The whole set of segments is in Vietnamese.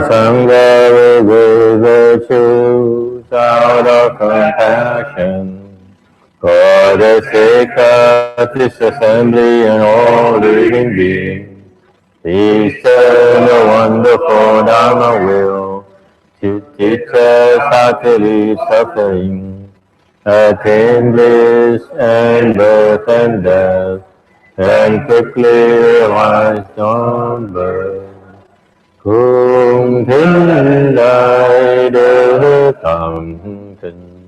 Sangha with virtues out of compassion for the sake of this assembly and all living beings. Please turn the wonderful Dharma will to teach us how to leave suffering, attain bliss and birth and death, and quickly realize non-birth. Cùng thính đại đức thầm tình,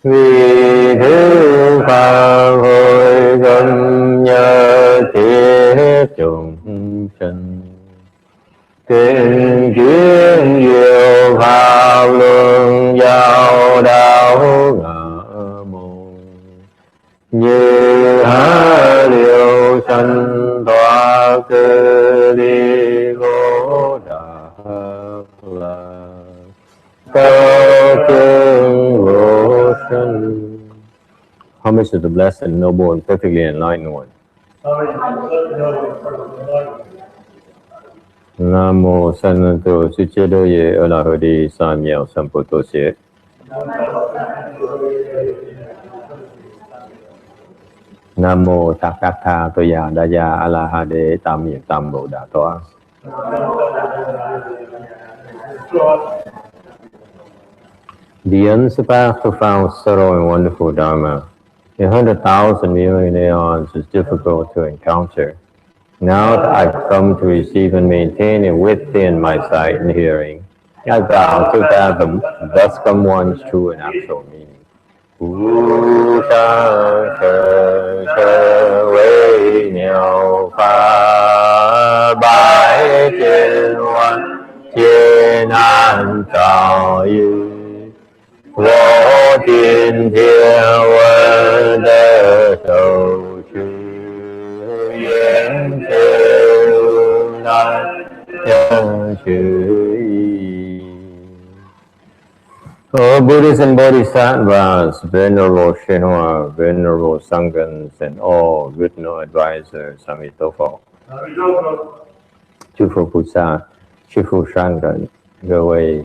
vì thứ pháp hội gom nhớ thiết chúng sinh. Kinh kiến diệu pháp luân giao đạo ngã môn, như há liêu sanh thoát đi khổ đau là cao cương vô sanh. Homage to the blessed, noble, and perfectly enlightened one. Nam mô Sananto Suchedoye Alahadi Samyao Sampotosye. Nam mô Takkatha Toya Daya Alahade Tam Yek Tam Bồ Đà Toa. The unsurpassed, profound, subtle, and wonderful Dharma, 100,000 million aeons, is difficult to encounter. Now that I've come to receive and maintain it within my sight and hearing, I vow to fathom, thus come one's true and actual meaning. Wu Shang Shen Shen Wei Niao Fa Bai Jian Wan Jian An Zhao Yu Wo Jin Tian Wen De Shou Chu Yan Zhu Nan Yang Shu Yi. Oh, Buddhists and Bodhisattvas, Venerable Shenhua, Venerable Sanghas, and all good no advisors, Amitofo. Chư Phật Bồ Tát, Chư Phật Sang Gần, 各位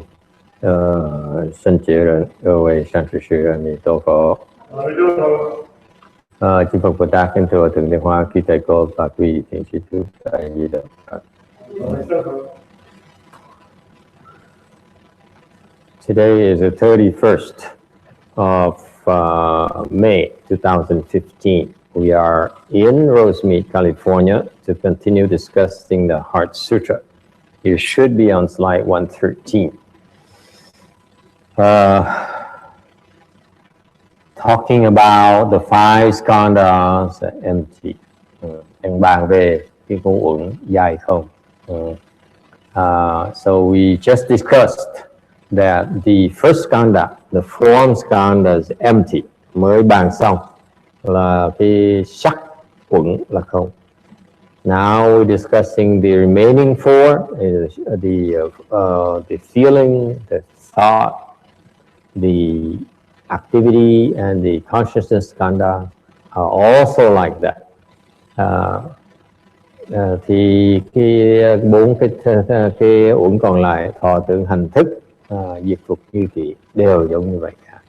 圣洁人，各位善知识，阿弥陀佛。Chư Phật Bồ Tát kính thưa Thượng Tọa Hoa, quý thầy cô và quý thiện sĩ chú tại Di Đà Phật. Today is the 31st of May 2015. We are in Rosemead, California to continue discussing the Heart Sutra. You should be on slide 113. Talking about the five skandhas empty. Đang bàn về cái ngũ uẩn dài không. So we just discussed that the first skandha, the form skandha is empty. Mới bàn xong là cái sắc uẩn là không. Now we're discussing the remaining four, the feeling, the thought, the activity, and the consciousness skandha are also like that. Thì bốn cái uẩn còn lại, thọ tưởng hành thức, diệt phục như kỳ, đều giống như vậy cả.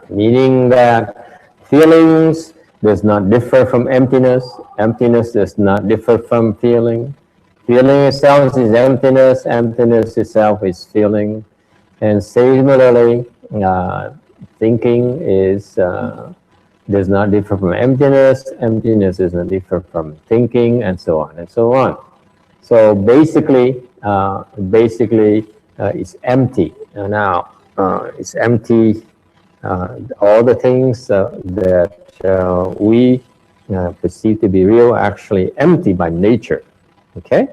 Meaning that feelings does not differ from emptiness. Emptiness does not differ from feeling. Feeling itself is emptiness. Emptiness itself is feeling. And similarly, thinking does not differ from emptiness. Emptiness does not differ from thinking, and so on and so on. So basically, it's empty. Now, it's empty. All the things that we perceive to be real are actually empty by nature. Okay.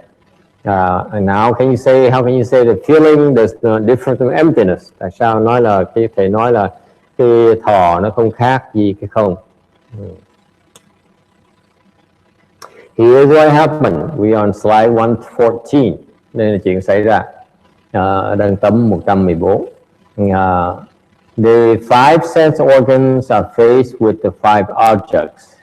And now how can you say the feeling does not differ from emptiness? Tại sao nói là thầy nói là cái thọ nó không khác gì cái không? Here's what happened. We are on slide 114. Đây là chuyện xảy ra. Đang tấm 114. The five sense organs are faced with the five objects.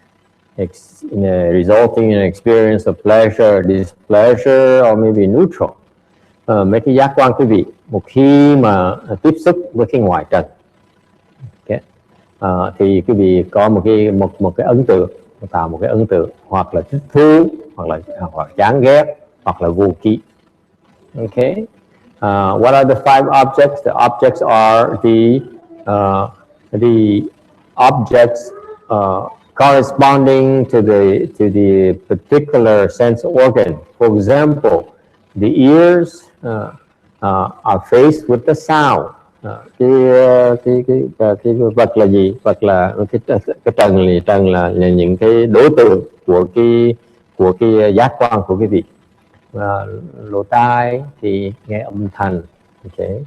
resulting in an experience of pleasure, displeasure, or maybe neutral. Mấy cái giác quan quý vị, một khi mà tiếp xúc với cái ngoại trần, okay, thì quý vị có một cái ấn tượng, tạo một cái ấn tượng, hoặc là thích thú, hoặc là chán ghét, hoặc là vô kỵ. Okay. What are the 5 objects? The objects are the objects corresponding to the particular sense organ. For example, the ears are faced with the sound. Cái vật là gì? Vật là cái trần là những cái đối tượng của cái giác quan của quý vị. Lỗ tai thì nghe âm thanh. Okay.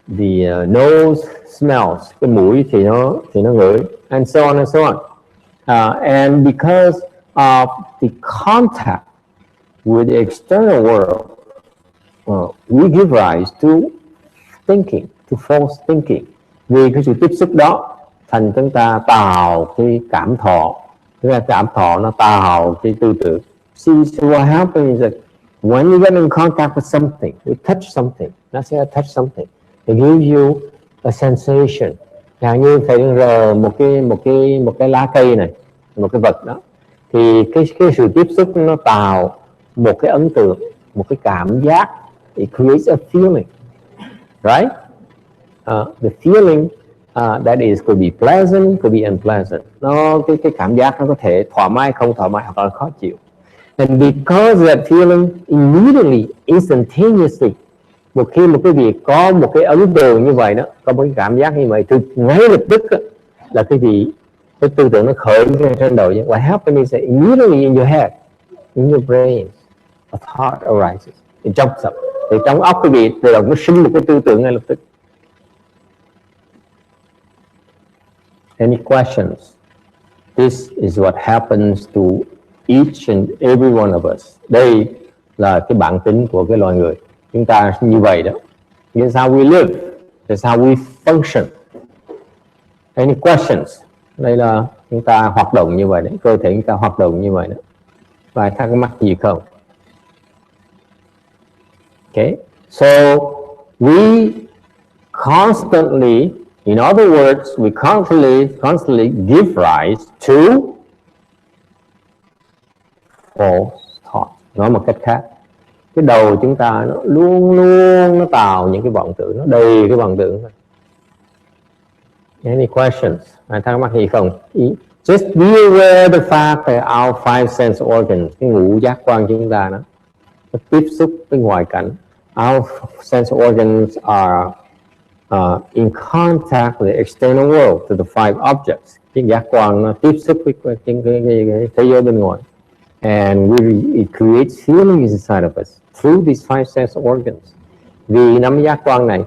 The nose smells, cái mũi thì nó ngửi, and so on and so on. And because of the contact with the external world, we give rise to thinking, to false thinking. Vì cái sự tiếp xúc đó, thành chúng ta tạo cái cảm thọ. Cái cảm thọ nó tạo cái tư tưởng. See, so what happens is that when you get in contact with something, you touch something. Let's say I touch something, it gives you a sensation. Như phải rờ một cái lá cây này, một cái vật đó, thì cái sự tiếp xúc nó tạo một cái ấn tượng, một cái cảm giác. It creates a feeling, right? The feeling that is could be pleasant, could be unpleasant. Cái cảm giác nó có thể thoải mái, không thoải mái, hoặc là khó chịu. And because that feeling immediately, instantaneously, một khi một cái việc có một cái ấn tượng như vậy đó, có một cái cảm giác như vậy, thì ngay lập tức đó, là cái tư tưởng nó khởi trên đầu. What happens is that immediately in your head, in your brain, a thought arises. It jumps up. Thì trong óc quý vị tự động nó sinh một cái tư tưởng ngay lập tức. Any questions? This is what happens to each and every one of us. Đây là cái bản tính của cái loài người. Chúng ta như vậy đó. This is how we live. This is how we function. Any questions? Đây là chúng ta hoạt động như vậy đấy. Cơ thể chúng ta hoạt động như vậy đó. Vài thắc mắc gì không? Okay. So we constantly, in other words, we constantly give rise to false thought. Nói một cách khác, cái đầu chúng ta nó luôn nó tạo những cái vọng tưởng, nó đầy cái vọng tưởng. Any questions? Ai thắc mắc gì không? Just be aware the fact that our 5 sense organs, cái ngũ giác quan chúng ta nó tiếp xúc với ngoại cảnh. Our sense organs are in contact with the external world, to the 5 objects. Cái giác quan nó tiếp xúc với cái thế giới bên ngoài. And it creates feelings inside of us through these 5 sense organs. Vì 5 giác quan này,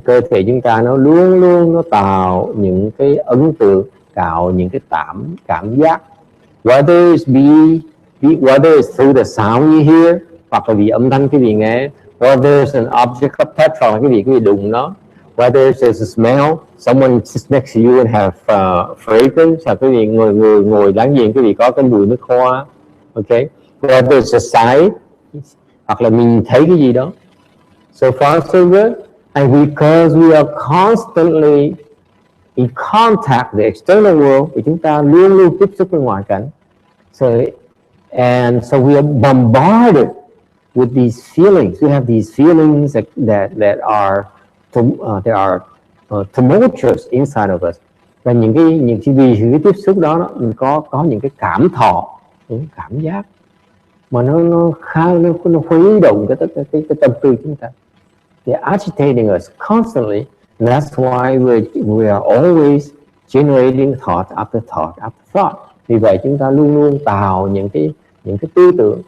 cơ thể chúng ta nó luôn nó tạo những cái ấn tượng, tạo những cái cảm giác. Whether it's through the sound you hear, hoặc là vì âm thanh quý vị nghe, whether it's an object of touch, hoặc là quý vị đụng nó, whether it's a smell, someone sits next to you and have fragrance, hoặc quý vị ngồi láng giềng quý vị có cái mùi nước hoa. Okay, whether it's a sight, hoặc là mình thấy cái gì đó. So far so good. And because we are constantly in contact with the external world, thì chúng ta luôn tiếp xúc với ngoại cảnh. So we are bombarded with these feelings. We have these feelings that are tumultuous inside of us. Và những cái tiếp xúc đó mình có những cái cảm thọ, những cảm giác mà nó khuấy động cái tâm tư chúng ta. They're agitating us constantly, and that's why we are always generating thought after thought after thought. Vì vậy chúng ta luôn tạo những cái tư tưởng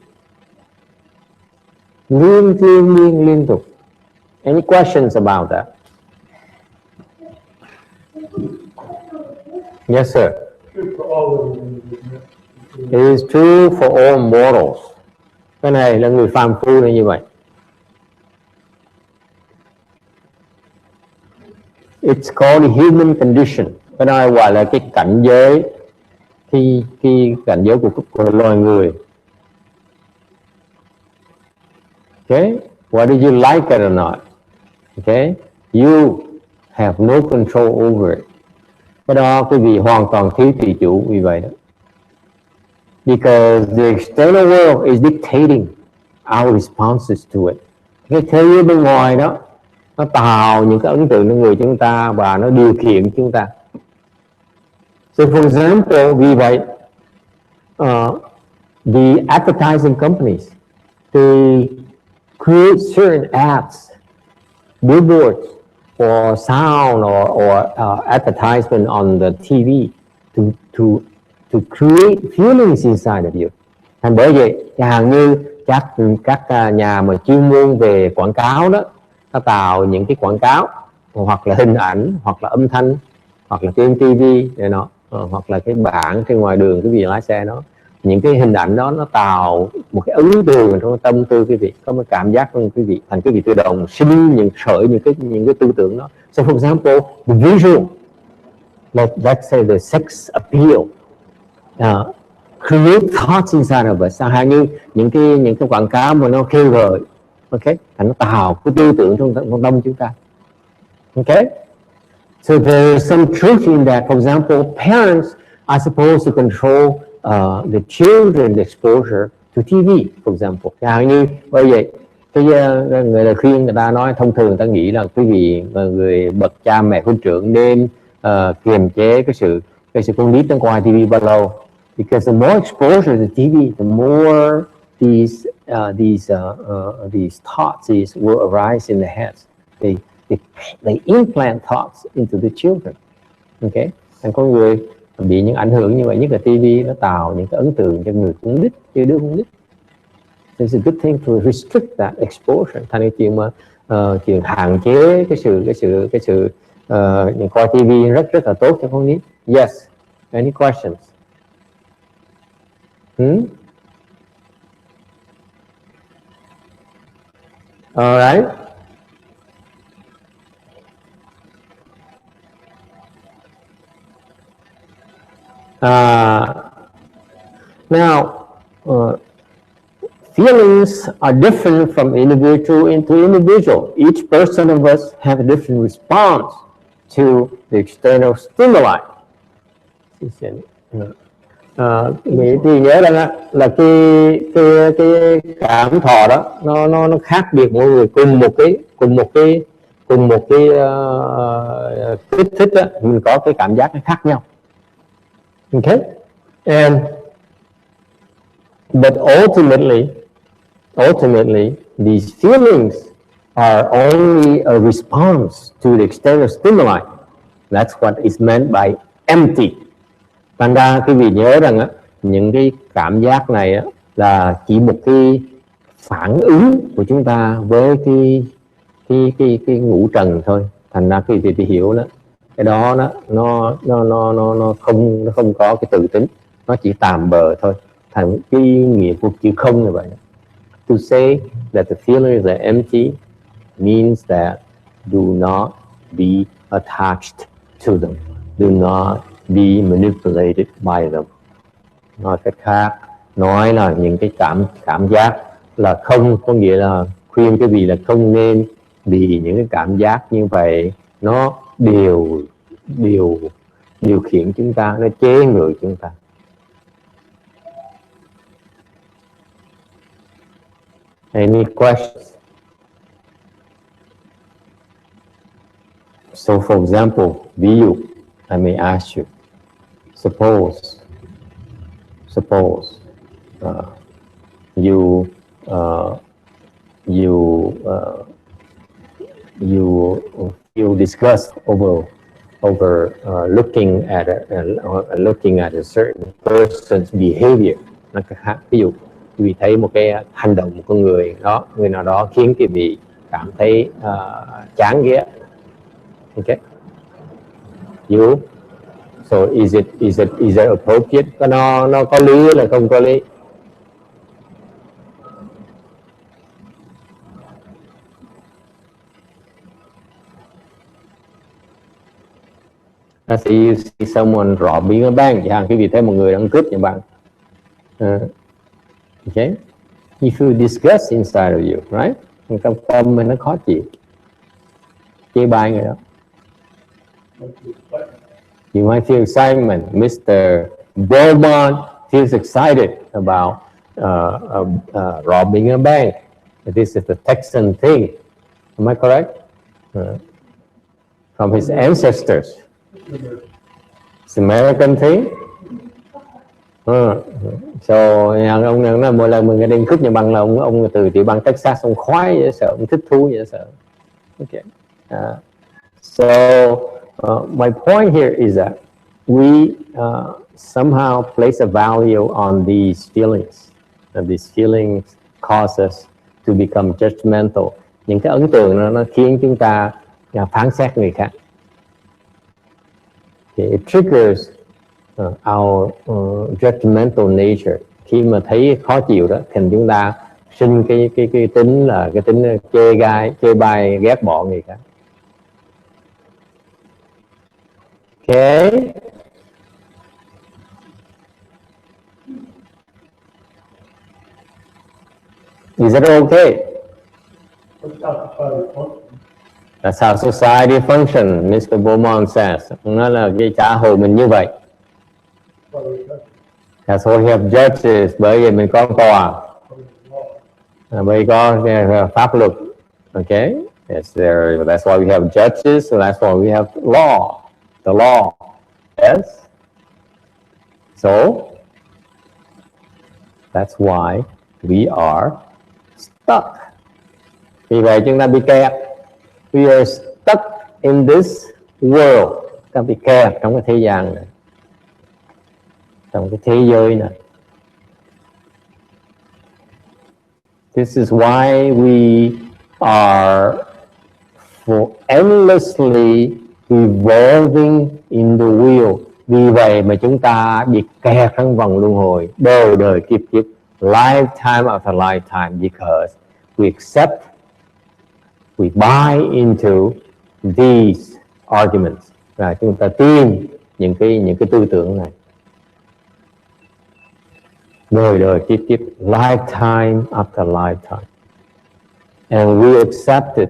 liên tục. Any questions about that? Yes, sir. It is true for all mortals. Cái này là người phàm phu là như vậy. It's called human condition. Cái đó gọi là cái cảnh giới, cái cảnh giới của loài người. Okay, whether you like it or not, okay, you have no control over it. Cái đó quý vị hoàn toàn thiếu tự chủ vì vậy đó. Because the external world is dictating our responses to it. Cái thế giới bên ngoài đó nó tạo những cái ấn tượng trong người chúng ta và nó điều khiển chúng ta. So for example, vì vậy the advertising companies, they create certain ads, billboards, or sound, or advertisement on the TV to create feelings inside of you. Thành bởi vậy, chẳng hạn như các nhà mà chuyên môn về quảng cáo đó, nó tạo những cái quảng cáo hoặc là hình ảnh, hoặc là âm thanh, hoặc là trên TV này nọ, hoặc là cái bảng trên ngoài đường quý vị lái xe đó, những cái hình ảnh đó nó tạo một cái ấn tượng trong tâm tư quý vị, có một cảm giác trong quý vị, thành quý vị tự động sinh những cái tư tưởng đó. So for example, the visual, let's say the sex appeal, create thoughts inside of us. Chẳng hạn như những cái quảng cáo mà nó kêu gọi, okay, nó tạo cái tư tưởng trong tâm chúng ta. Okay, so there's some truth in that. For example, parents are supposed to control the children's exposure to TV, for example. Chẳng hạn như bởi vậy cái người ta khuyên, người ta nói thông thường người ta nghĩ là quý vị người bậc cha mẹ huynh trưởng nên kiềm chế cái sự con nít nó coi TV bao lâu. Because the more exposure to TV, the more these thoughts will arise in the heads. They implant thoughts into the children. Okay, thành con người bị những ảnh hưởng như vậy, nhất là TV nó tạo những cái ấn tượng cho người con nít, như đứa con nít. It's a good thing to restrict that exposure. Thành cái chuyện mà chuyện hạn chế cái sự những coi TV rất là tốt cho con nít. Yes, any questions? All right. Now, feelings are different from individual to individual. Each person of us have a different response to the external stimuli. Thì nhớ là cái cảm thọ đó nó khác biệt mỗi người, cùng một cái kích thích đó, mình có cái cảm giác nó khác nhau. Okay, but ultimately these feelings are only a response to the external stimuli. That's what is meant by empty. Thành ra quý vị nhớ rằng á, những cái cảm giác này á, là chỉ một cái phản ứng của chúng ta với cái ngũ trần thôi. Thành ra quý vị hiểu đó, cái đó nó không có cái tự tính, nó chỉ tạm bợ thôi. Thành cái nghĩa của chữ không như vậy. To say that the feelings are empty means that do not be attached to them, do not be manipulated by them. Nói cách khác, nói là những cái cảm giác là không, có nghĩa là khuyên cái vị là không nên bị những cái cảm giác như vậy nó điều khiển chúng ta, nó chế ngự chúng ta. Any questions? So for example, ví dụ, I may ask you, suppose you discuss over looking at a certain person's behavior. Nó khác, ví dụ quý vị thấy một cái hành động của người nào đó khiến quý vị cảm thấy chán ghét. Okay, so is it appropriate? Nó có lý hay là không có lý? Let's say you see someone robbing a bank, chẳng hạn quý vị thấy một người đang cướp nhà băng. Okay, you feel disgust inside of you, right? Trong tâm mình nó khó chịu, chê bai người đó. You might feel excitement. Mr. Beaumont feels excited about robbing a bank. This is the Texan thing. Am I correct? From his ancestors. It's American thing. So ông nói mỗi lần mình đi cướp nhà băng là ông từ tiểu bang Texas, ông khoái dễ sợ, ông thích thú dễ sợ. Okay. So my point here is that we somehow place a value on these feelings, and these feelings cause us to become judgmental. Những cái ấn tượng nó khiến chúng ta phán xét người khác. It triggers our judgmental nature. Khi mà thấy khó chịu đó, thì chúng ta sinh cái tính là cái tính chê bai, ghét bỏ người khác. Okay. Is that okay? That's how society functions, Mr. Beaumont says. Nó là cái xã hội mình như vậy. That's why we have judges, bởi vì mình có tòa, bởi vì có pháp luật. Okay? Yes, that's why we have judges, so that's why we have law. The law. Yes? So, that's why we are stuck. Vì vậy chúng ta bị kẹt. We are stuck in this world. Ta bị kẹt trong cái thế gian này, trong cái thế giới này. This is why we are endlessly revolving in the wheel. Vì vậy mà chúng ta bị kẹt trong vòng luân hồi đời đời kiếp kiếp, lifetime after lifetime, because we accept, we buy into these arguments. Và chúng ta tin những cái tư tưởng này đời đời kiếp kiếp, lifetime after lifetime, and we accept it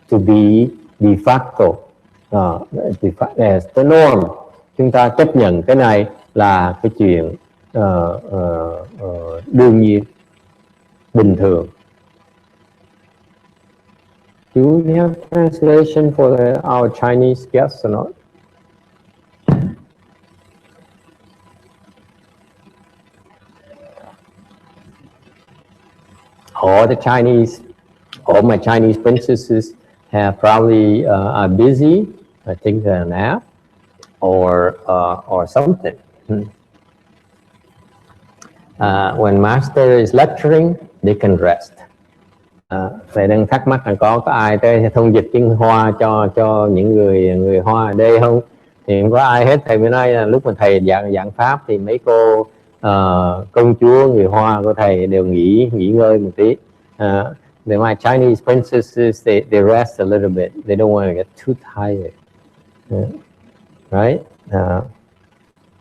to be de facto, as the norm. Chúng ta chấp nhận cái này là cái chuyện đương nhiên, bình thường. Do we have translation for our Chinese guests or not? All my Chinese princesses have probably are busy. I think they're nap or something. When master is lecturing, they can rest. Thầy đang thắc mắc là có ai tới thông dịch tiếng Hoa cho những người Hoa ở đây không? Thì không có ai hết. Thầy mới nói là lúc mà thầy giảng pháp thì mấy cô công chúa người Hoa của thầy đều nghỉ ngơi một tí. My Chinese princesses, they rest a little bit. They don't want to get too tired. Right?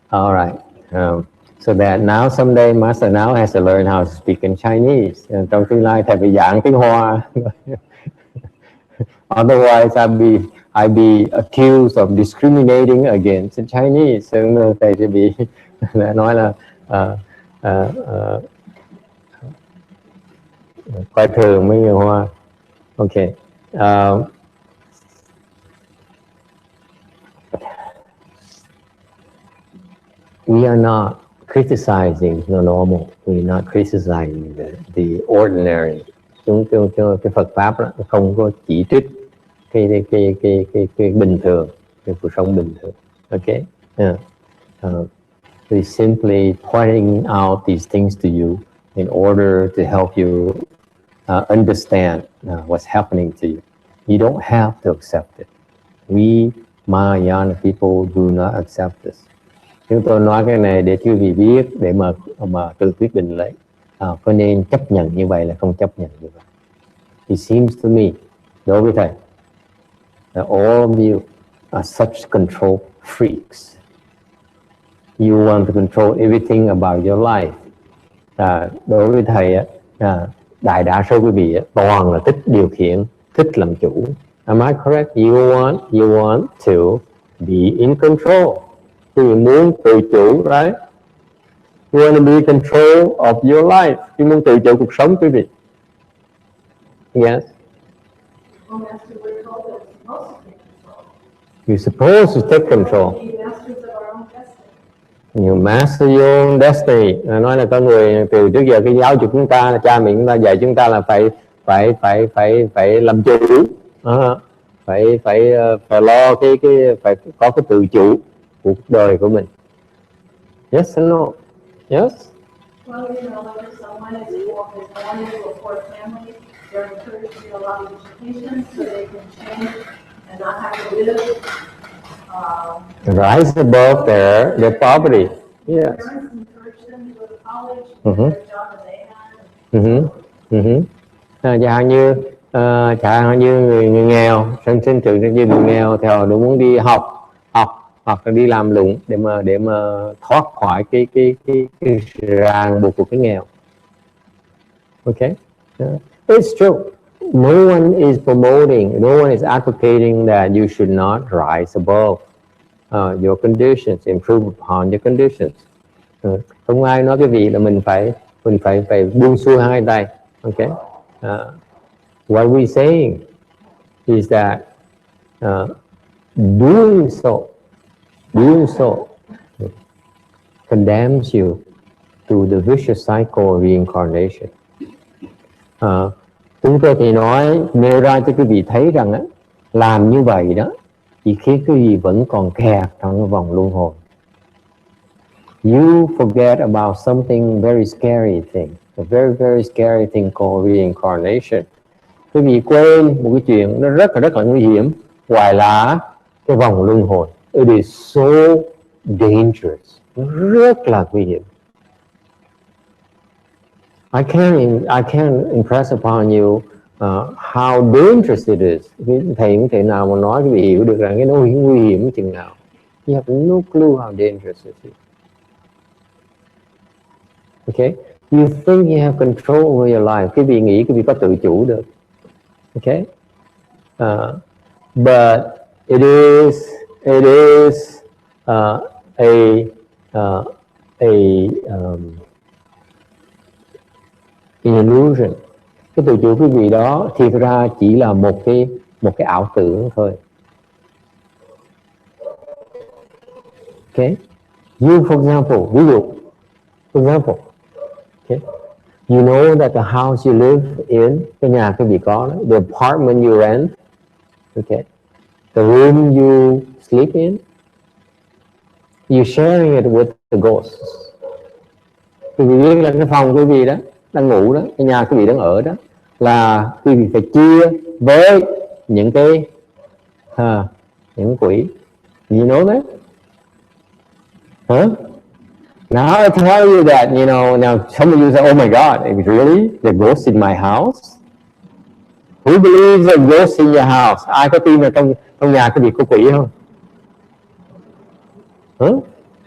All right. So that now someday Master now has to learn how to speak in Chinese. Trong tương lai thầy phải giảng tiếng Hoa. Otherwise I'd be accused of discriminating against the Chinese. So thầy sẽ bị nói là coi thường mấy người Hoa. Okay. We are not criticizing the normal. We're not criticizing the ordinary. Cái Phật pháp đó không có chỉ trích cái bình thường, cái cuộc sống bình thường. Okay. We're simply pointing out these things to you in order to help you understand what's happening to you. You don't have to accept it. We Mahayana people do not accept this. Chúng tôi nói cái này để quý vị biết, để mà tự quyết định lấy có nên chấp nhận như vậy là không chấp nhận như vậy. It seems to me, đối với thầy, that all of you are such freaks. You want to control everything about your life. Đối với thầy đại đa số quý vị toàn là thích điều khiển, thích làm chủ. Am I correct? You want to be in control. Quý vị muốn tự chủ, right? You want to be in control of your life. Quý muốn tự chủ cuộc sống quý vị. Yes. You're supposed to take control. You master your own destiny. Nói là con người từ trước giờ cái giáo dục chúng ta là cha mẹ chúng ta dạy chúng ta là phải làm chủ, phải lo phải có cái tự chủ cuộc đời của mình. Yes and no? Yes. Well, you know, like if someone is born into a poor family, they're encouraged to get a lot of education so they can change and not have to live. Rise above their poverty. Yes. Parents encourage them to go to college, get the job that they had. Chẳng hạn như người nghèo, sinh trưởng như người nghèo thì họ muốn đi học hoặc là đi làm lụng để mà thoát khỏi cái ràng buộc của cái nghèo. Okay? It's true. No one is promoting, no one is advocating that you should not rise above your conditions, improve upon your conditions. Không ai nói cái gì là mình phải buông xuôi hai tay. Okay? What we're saying is that doing so condemns you to the vicious cycle of reincarnation. Chúng tôi thì nêu ra cho quý vị thấy rằng làm như vậy đó chỉ khiến quý vị vẫn còn kẹt trong cái vòng luân hồi. You forget about something very scary thing, a very very scary thing called reincarnation. Quý vị quên một cái chuyện nó rất là nguy hiểm, gọi là cái vòng luân hồi. It is so dangerous, rất là nguy hiểm. I can't impress upon you how dangerous it is. Thầy không thể nào mà nói quý vị hiểu được rằng cái nó nguy hiểm chừng nào. You have no clue how dangerous it is. Okay? You think you have control over your life. Quý vị nghĩ quý vị có tự chủ được. Okay? But it is illusion. Cái tự chủ quý vị đó thì ra chỉ là một cái ảo tưởng thôi. Okay? You, for example, ví dụ, okay? You know that the house you live in, cái nhà quý vị có đó, the apartment you rent, okay, the room you sleep in, you're sharing it with the ghosts. Quý vị biết là cái phòng quý vị đó đang ngủ đó, cái nhà quý vị đang ở đó là quý vị phải chia với những cái những quỷ. You know that? Huh? Now I tell you that, you know, now some of you say, oh my God, really? The ghost in my house? Who believes a ghost in your house? Ai có tin là trong nhà quý vị có quỷ không? Huh?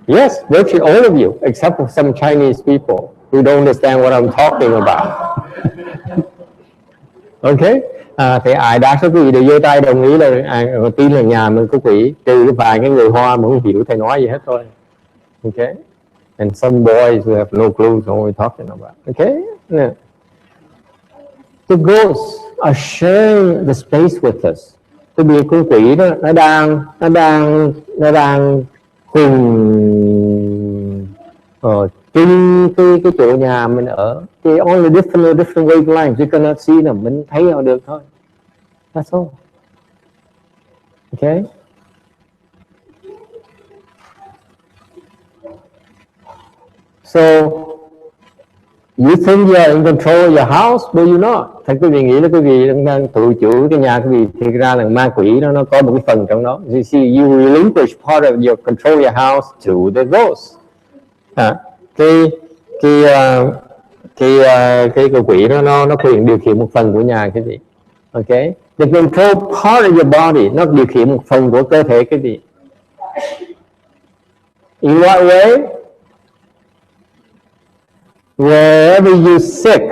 Yes, virtually all of you, except for some Chinese people who don't understand what I'm talking about. Okay? Thì ai đa số quý vị đều giơ tay đồng ý là tin là nhà mình có quỷ, trừ vài cái người Hoa mà không hiểu thầy nói gì hết thôi. Okay? And some boys who have no clue what we're talking about. Okay? Yeah. The ghosts are sharing the space with us. Cái biệt con quỷ đó nó đang cùng trên cái chỗ nhà mình ở. They only different wavelengths. You cannot see them. Mình thấy họ được thôi. That's all. Okay? So you think you are in control of your house, but you're not. Thật quý vị nghĩ là quý vị đang tự chủ cái nhà quý vị, thì ra là ma quỷ nó có một cái phần trong đó. You see, you relinquish part of your control of your house to the ghost. Cái quỷ đó nó quyền điều khiển một phần của nhà quý vị. Okay? The control part of your body, nó điều khiển một phần của cơ thể quý vị. In what way? Wherever you sick,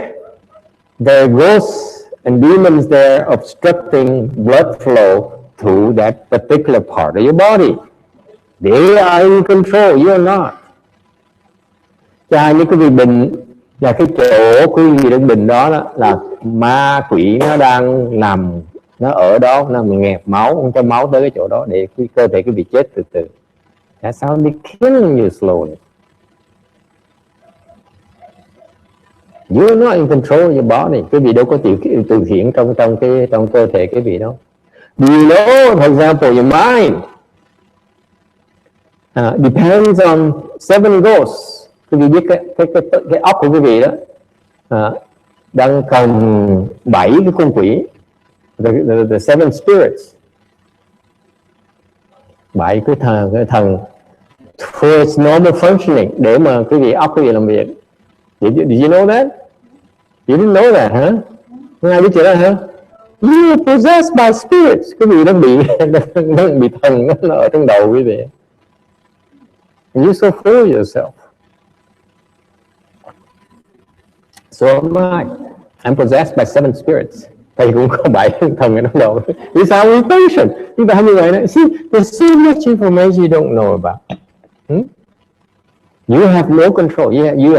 there are ghosts and demons there obstructing blood flow to that particular part of your body. They are in control, you are not. Cho những cái vị bệnh là cái chỗ quý vị đang bệnh đó, là ma quỷ nó đang nằm, nó ở đó, nó nghẹt máu, không cho máu tới cái chỗ đó để cái cơ thể quý vị chết từ từ. That's how they killing you slowly. You're not in control of your body. Quý vị đâu có điều khiển trong cơ thể quý vị đâu. Do you know, for example, your mind depends on 7 ghosts. Quý vị biết cái óc của quý vị đó đang cần 7 cái con quỷ, the 7 spirits, 7 cái thần for its normal functioning, để mà quý vị óc quý vị làm việc. Did you know that? You didn't know that, huh? Không ai biết chuyện đó hả? You are possessed by spirits. Quý vị đang bị thần nó ở trong đầu quý vị. And you so fool yourself. So am I. I'm possessed by 7 spirits. Thầy cũng có 7 thần ở trong đầu. This is how we function. Chúng ta như vậy đó. See, there's so much information you don't know about. You have no control. Yeah, you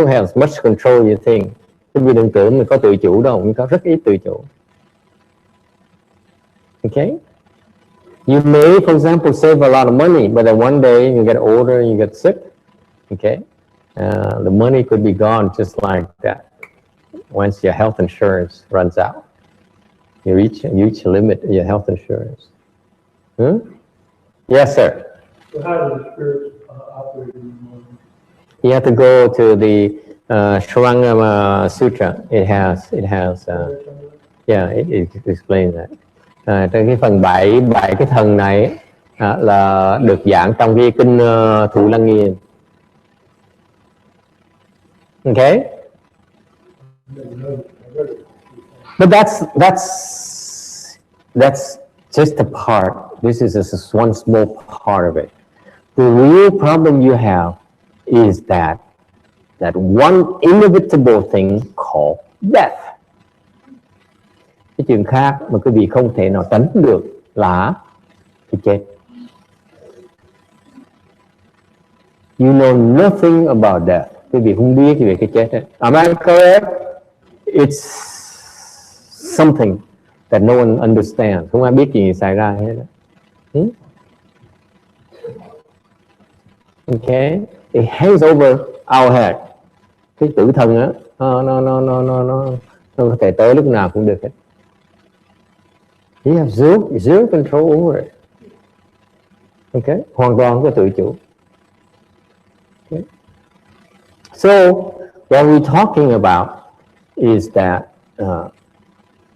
have as much control you think. Quý vị đừng tưởng mình có tự chủ đâu, mình có rất ít tự chủ. Okay? You may, for example, save a lot of money, but then one day you get older, you get sick. Okay? The money could be gone just like that. Once your health insurance runs out, you reach a limit of your health insurance. Yes, sir. So how do the spirits operate in the morning? You have to go to the Shaolin Sutra. It has yeah, it explains that. Trên cái phần 7 cái thần này là được giảng trong cái kinh Thụ Lăng Nghiêm. Okay? But that's just a part. This is just one small part of it. The real problem you have is that one inevitable thing called death. Cái chuyện khác mà quý vị không thể nào tránh được là cái chết. You know nothing about death. Quý vị không biết về cái chết đấy. Am I correct? It's something that no one understands. Không ai biết gì xảy ra hết đó. Okay, it hangs over our head. Cái tử thần á, nó có thể tới lúc nào cũng được hết. You have zero control over it. Okay, hoàn toàn có tự chủ. Okay. So what we're talking about is that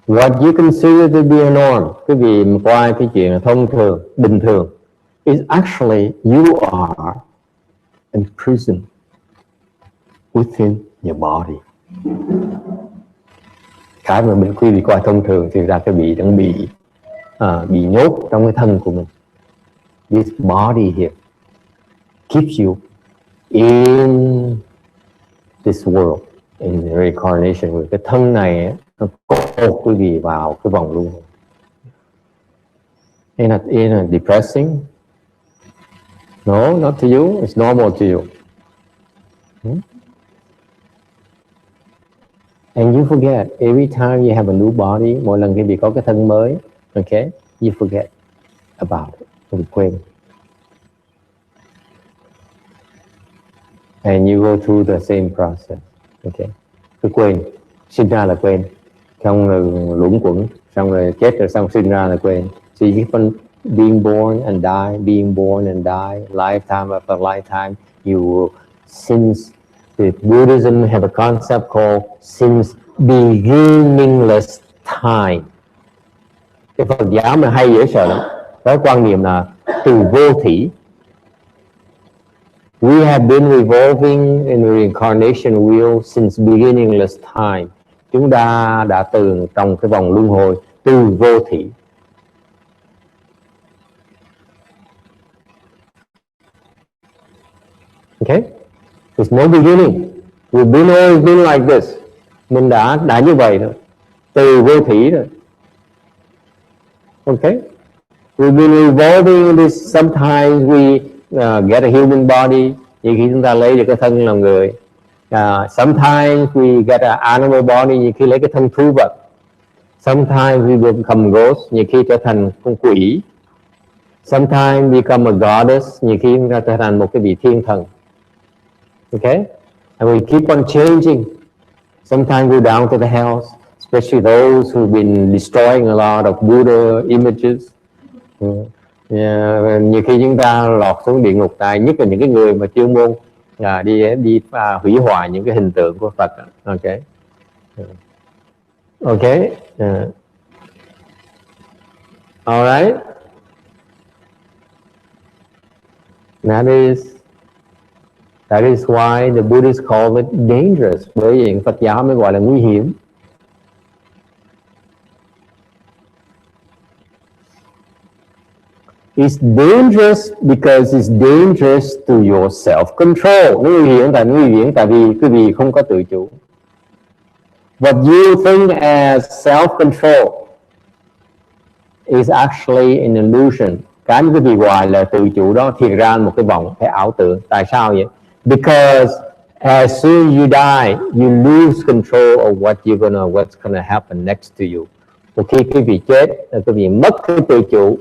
what you consider to be a norm, cái gì mà qua cái chuyện thông thường, bình thường, is actually you are imprisoned within your body. Cái mà mình quý vị coi thông thường thì ra cái bị đang bị nhốt trong cái thân của mình. This body here keeps you in this world, in the reincarnation. Cái thân này nó cột quý vị vào cái vòng luân hồi. Ain't it depressing? No, not to you. It's normal to you. And you forget every time you have a new body. Mỗi lần quý vị có cái thân mới, okay, you forget about it. Quý quên. And you go through the same process. Okay, cứ quên, sinh ra là quên, xong rồi luẩn quẩn, xong rồi chết rồi xong sinh ra là quên. So you keep on being born and die, being born and die, lifetime after lifetime. You since the Buddhism have a concept called since beginningless time. Cái Phật giáo mà hay dễ sợ lắm. Cái quan niệm là từ vô thỉ. We have been revolving in the reincarnation wheel since beginningless time. Chúng ta đã từ trong cái vòng luân hồi từ vô thỉ. Okay, there's no beginning. We've always been like this. Mình đã như vậy rồi, từ vô thủy rồi. Okay, we've been evolving this. Sometimes we get a human body. Như khi chúng ta lấy được cái thân làm người. Sometimes we get an animal body. Như khi lấy cái thân thú vật. Sometimes we become ghost. Như khi trở thành con quỷ. Sometimes we become a goddess. Như khi chúng ta trở thành một cái vị thiên thần. Okay, and we keep on changing. Sometimes we're down to the hells, especially those who've been destroying a lot of Buddha images. Nhiều khi chúng ta lọt xuống địa ngục này, nhất là những cái người mà chuyên môn đi hủy hoại những cái hình tượng của Phật. Okay. Okay. All right. That is why the Buddhists call it dangerous. Bởi vì Phật giáo mới gọi là nguy hiểm. It's dangerous because it's dangerous to your self-control. Nó nguy hiểm tại vì quý vị không có tự chủ. What you think as self-control is actually an illusion. Cái quý vị gọi là tự chủ đó thiệt ra một cái vòng, cái ảo tưởng. Tại sao vậy? Because as soon as you die, you lose control of what's gonna happen next to you. Một khi quý vị chết, quý vị mất cái tự chủ,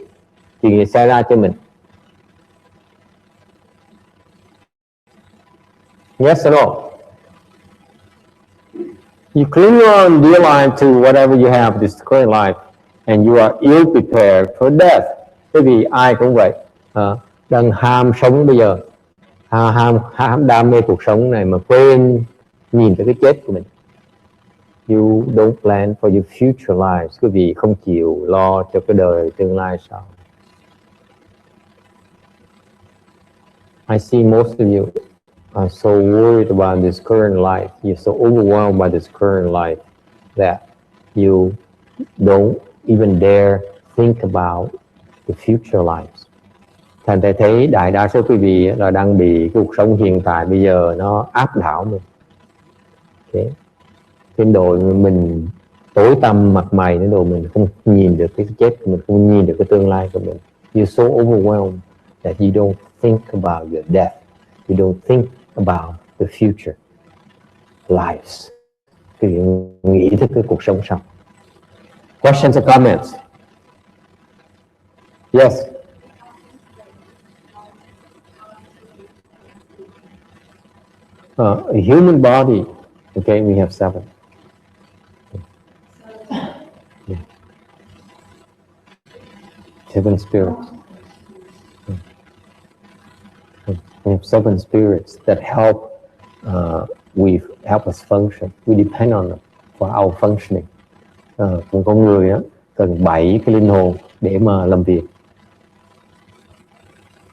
chuyện gì xảy ra cho mình? Yes or no? You cling on dear life to whatever you have this current life, and you are ill prepared for death. Bởi vì ai cũng vậy, đang ham sống bây giờ, ham đam mê cuộc sống này mà quên nhìn tới cái chết của mình. You don't plan for your future lives. Quý vị không chịu lo cho cái đời tương lai sau. I see most of you are so worried about this current life. You're so overwhelmed by this current life that you don't even dare think about the future lives. Thành ra thấy đại đa số quý vị là đang bị cái cuộc sống hiện tại bây giờ nó áp đảo mình. Okay. Cái độ mình tối tăm mặt mày, cái độ mình không nhìn được cái chết của mình, không nhìn được cái tương lai của mình. You're so overwhelmed that you don't think about your death. You don't think about the future lives. Quý vị nghĩ tới cái cuộc sống sau. Questions or comments? Yes. A human body. Okay, we have 7. Yeah. 7 spirits. We have 7 spirits that help us function. We depend on them for our functioning. Một con người á, cần 7 cái linh hồn để mà làm việc.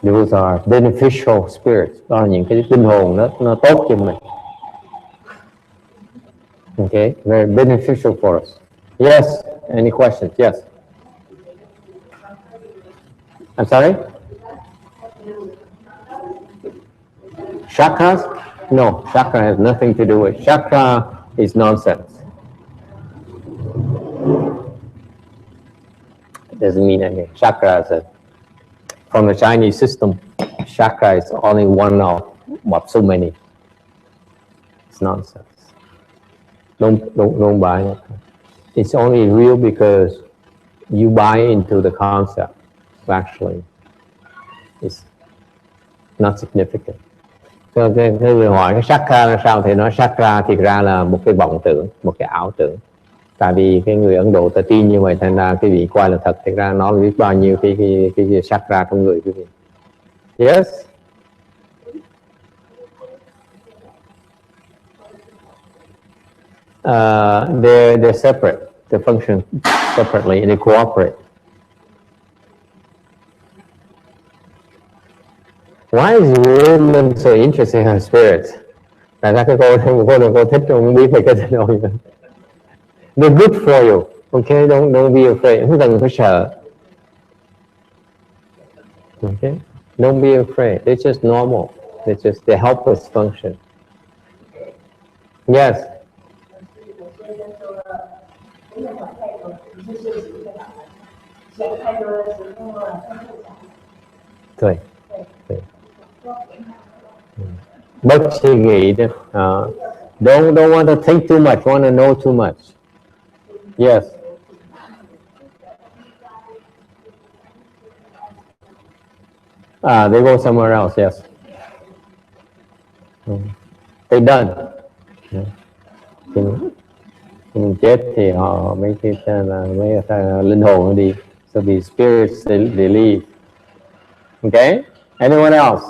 Those are beneficial spirits. Đó là những cái linh hồn đó, nó tốt cho mình. Okay, very beneficial for us. Yes, any questions? Yes. I'm sorry? Chakras? No, chakra has nothing to do with. Chakra is nonsense. It doesn't mean anything. Chakra is from the Chinese system. Chakra is only one of so many. It's nonsense. Don't buy it. It's only real because you buy into the concept. Actually, it's not significant. Cái người hỏi cái chakra là sao thì nói chakra thì ra là một cái vọng tưởng, một cái ảo tưởng. Tại vì cái người Ấn Độ ta tin như vậy, thành ra cái vị coi là thật, thì ra nó biết bao nhiêu cái chakra trong người quý vị. Yes. They're separate. They function separately. They cooperate. Why is women so interested in her spirits? Tại sao cái cô thích không biết về cái đó. They're good for you. Okay, don't be afraid. Không cần phải sợ. Okay, don't be afraid. It's just normal. It's just they help us function. Yes. 对，对。Bất suy nghĩ đó. Don't want to think too much, want to know too much. Yes. They go somewhere else, yes. They done. Khi chết thì họ mấy linh hồn nó đi. So the spirits they leave. Okay? Anyone else?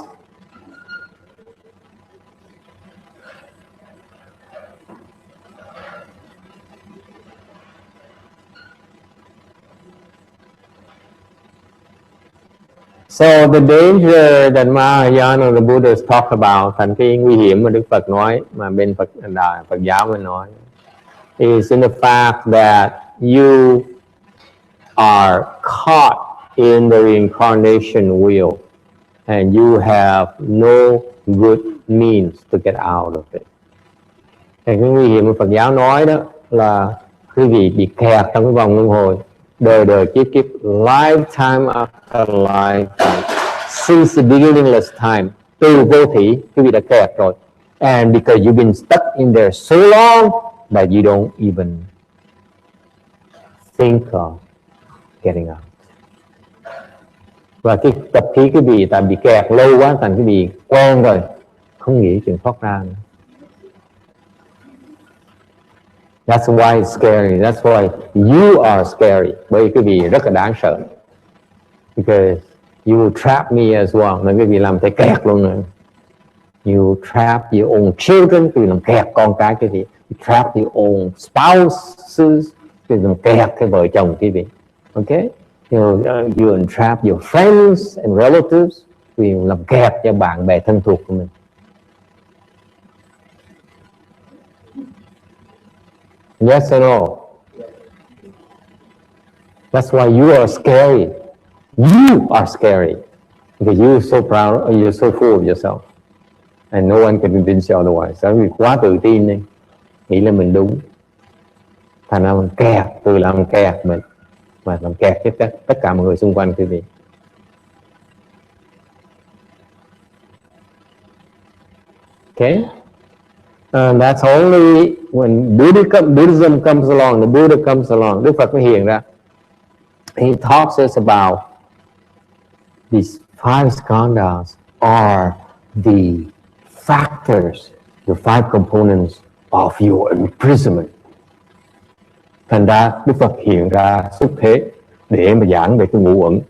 So the danger that Mahayana the Buddhas talk about, thành cái nguy hiểm mà Đức Phật nói, mà bên Phật giáo mới nói, is in the fact that you are caught in the reincarnation wheel and you have no good means to get out of it. Cái nguy hiểm mà Phật giáo nói đó là quý vị bị kẹt trong cái vòng luân hồi đời kiếp kiếp, lifetime after lifetime, since the beginningless time, từ vô thủy quý vị đã kẹt rồi, and because you've been stuck in there so long that you don't even think of getting out. Và cái tập khí quý vị tại bị kẹt lâu quá, thành quý vị quen rồi, không nghĩ chuyện thoát ra nữa. That's why it's scary. That's why you are scary. Bởi quý vị rất là đáng sợ. Because you will trap me as well. Nên quý vị làm thấy kẹt luôn nữa. You trap your own children. Quý vị làm kẹt con cái quý vị. You trap your own spouses. Quý vị làm kẹt cái vợ chồng quý vị. Okay? You entrap your friends and relatives. Quý vị làm kẹt cho bạn bè thân thuộc của mình. Yes or no? That's why you are scary. You are scary. Because you are so proud, you're so full of yourself. And no one can convince you otherwise. Bởi vì quá tự tin đi. Nghĩ là mình đúng. Thành ra mình kẹt, tự làm kẹt mình. Mà làm kẹt với tất cả mọi người xung quanh quý vị. Okay? That's only when Buddhism comes along, the Buddha comes along, Đức Phật mới hiện ra. He talks us about these 5 skandhas are the factors, the 5 components of your imprisonment. Thành ra Đức Phật hiện ra xuất thế để mà giảng về cái ngũ uẩn,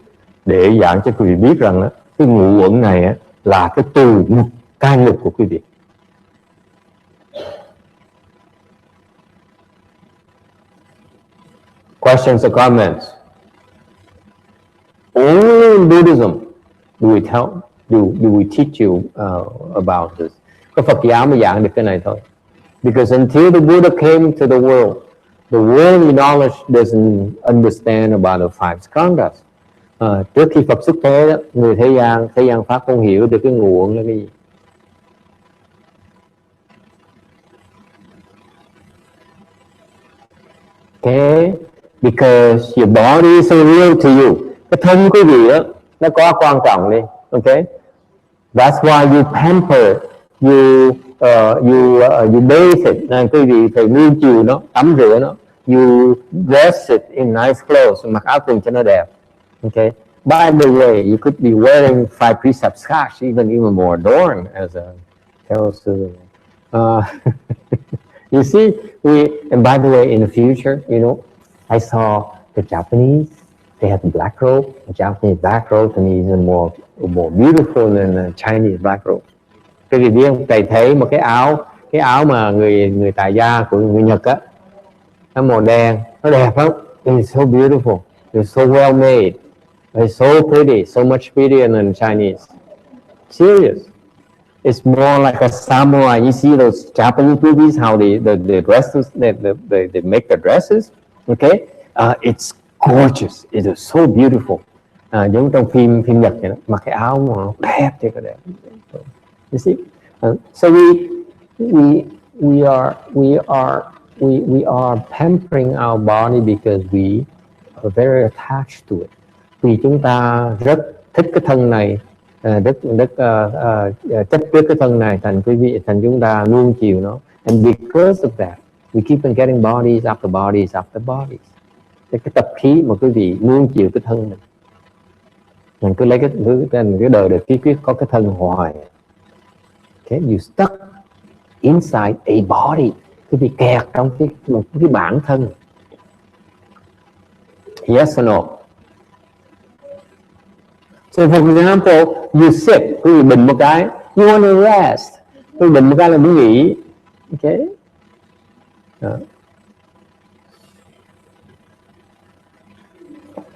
để giảng cho quý vị biết rằng đó, cái ngũ uẩn này là cái tù ngục, cai ngục của quý vị. Questions or comments? Only in Buddhism do we teach you about this. Có Phật giáo mới giảng được cái này thôi. Because until the Buddha came to the worldly knowledge doesn't understand about the 5 skandhas. Trước khi Phật xuất thế đó, người thế gian pháp không hiểu được cái ngũ uẩn là cái gì. Okay, because your body is so real to you. Cái thân quý vị đó, nó quá quan trọng đi. Okay, that's why you pamper, you bathe it. Nên quý vị phải nuôi chiều nó, tắm rửa nó. You dress it in nice clothes, mặc áo quần cho nó đẹp. Okay. By the way, you could be wearing 5 precept scarf, even more adorned as a Carol Sue. You see, and by the way, in the future, I saw the Japanese, they have the black robe. The Japanese black robe to me is more beautiful than the Chinese black robe. Cái gì biết không? Thầy thấy một cái áo mà người tại gia của người Nhật á, nó màu đen, nó đẹp lắm. It's so beautiful. It's so well made. It's so pretty, so much prettier than Chinese. Serious. It's more like a samurai. You see those Japanese movies, how the dresses, they make the dresses. Okay, it's gorgeous. It is so beautiful. Giống trong phim Nhật vậy đó, mặc cái áo mà đẹp thì có đẹp. You see, so we are pampering our body because we are very attached to it. Vì chúng ta rất thích cái thân này, chấp trước cái thân này, thành chúng ta nuông chiều nó. And because of that, we keep on getting bodies after bodies after bodies. Cái tập khí mà quý vị nuông chiều cái thân này, mình cứ lấy cái đời để cứ có cái thân hoài. Okay, you stuck inside a body. Quý vị kẹt trong cái bản thân. Yes or no? So for example, you sit, quý vị bình một cái, you want to rest. Quý vị bình một cái là muốn nghỉ. Okay?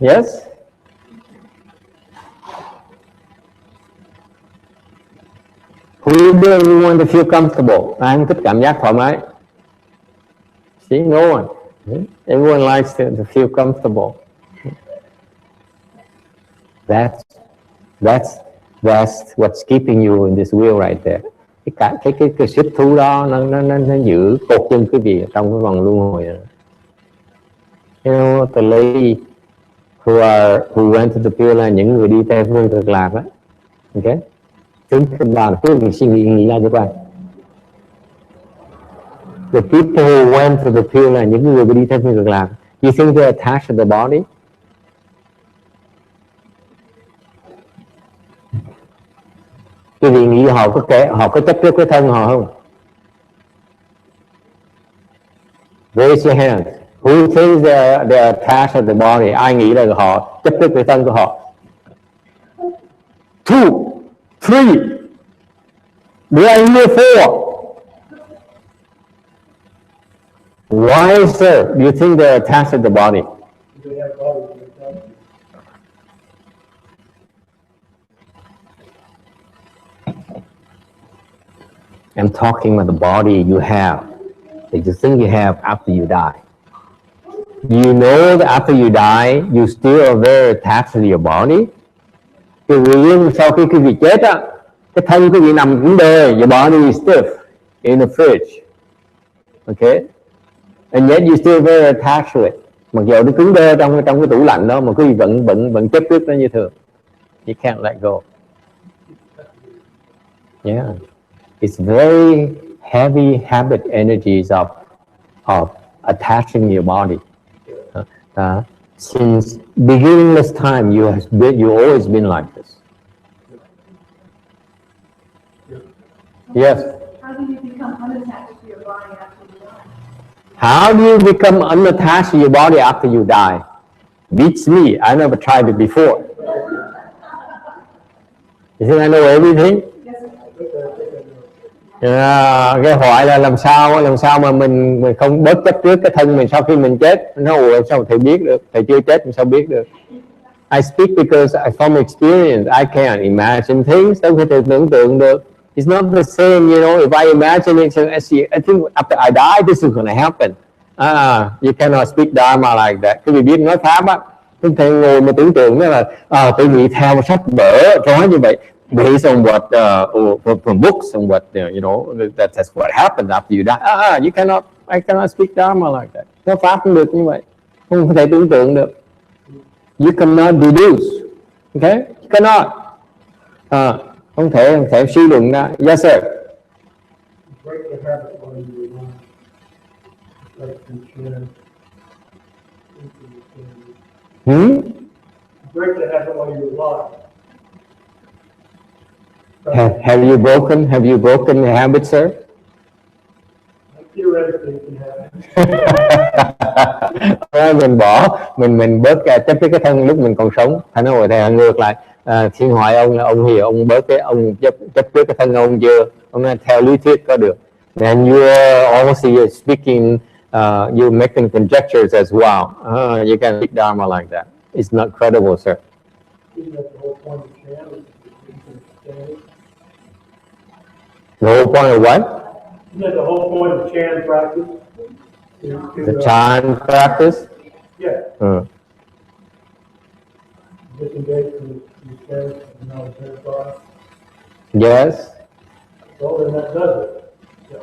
Yes? Who doesn't want to feel comfortable? Ai không thích cảm giác thoải mái? See, no one. Everyone likes to feel comfortable. That's what's keeping you in this wheel right there. Cái sức thú đó nó giữ cột chân quý vị trong cái vòng luân hồi. You know, the lady who went to the Pure Land, những người đi theo phương cực lạc đó. Okay? Chúng ta cứ suy nghĩ ra cho bạn. The people who went to the Pure Land, những người đi theo phương cực lạc, you think they're attached to the body? Quý vị nghĩ họ có chấp trước cái thân họ không? Raise your hand. Who thinks they're attached to the body? Ai nghĩ là họ chấp trước cái thân của họ? 2, 3. Do I hear 4? Why, sir, do you think they're attached to the body? I'm talking about the body you have, that you think you have after you die. You know that after you die, you still are very attached to your body. Cái riêng sau khi quý vị chết á, cái thân quý vị nằm cứng đơ, your body is stiff in the fridge. Okay? And yet you still very attached to it. Mặc dù nó cứng đơ trong cái tủ lạnh đó, mà quý vị vẫn chấp trước nó như thường. You can't let go. Yeah. It's very heavy habit energies of attaching your body. Since beginningless time, you always been like this. Yes. How do you become unattached to your body after you die? How do you become unattached to your body after you die? Beats me. I never tried it before. You think I know everything? Cái hỏi là làm sao mà mình không bớt chấp trước cái thân mình sau khi mình chết. Nó sao thầy biết được, thầy chưa chết mình sao biết được. I speak because from experience I can't imagine things, đâu có thể tưởng tượng được. It's not the same, you know, if I imagine it, I think after I die this is going to happen. You cannot speak Dharma like that. Cái vị biết nói Pháp á, thầy ngồi mà tưởng tượng đó là tôi nghĩ theo sách vở nói như vậy. Based on what from books and what you know, that's what happens after you die. I cannot speak Dharma like that. Nó Pháp không được như vậy, không thể tưởng tượng được. You cannot deduce, okay? You cannot. Không thể suy luận ra. Yes sir. Break the habit while you're alive. Like the chant. Break the habit while you're alive. Have you broken the habit, sir? Theoretically, it can happen. mình bớt chấp cái thân lúc mình còn sống. Thành ra rồi thầy ngược lại, thiên hỏi ông hiểu ông bớt cái ông chấp trước cái thân ông chưa? Ông nói theo lý thuyết có được. And you also speaking, you're making conjectures as well. You can speak Dharma like that. It's not credible, sir. Isn't that the whole point of chant? The whole point of what? Isn't that the whole point of chant practice? The chant practice? Yeah. Disengage from the chant and not identify. Yes. Well, then that does it.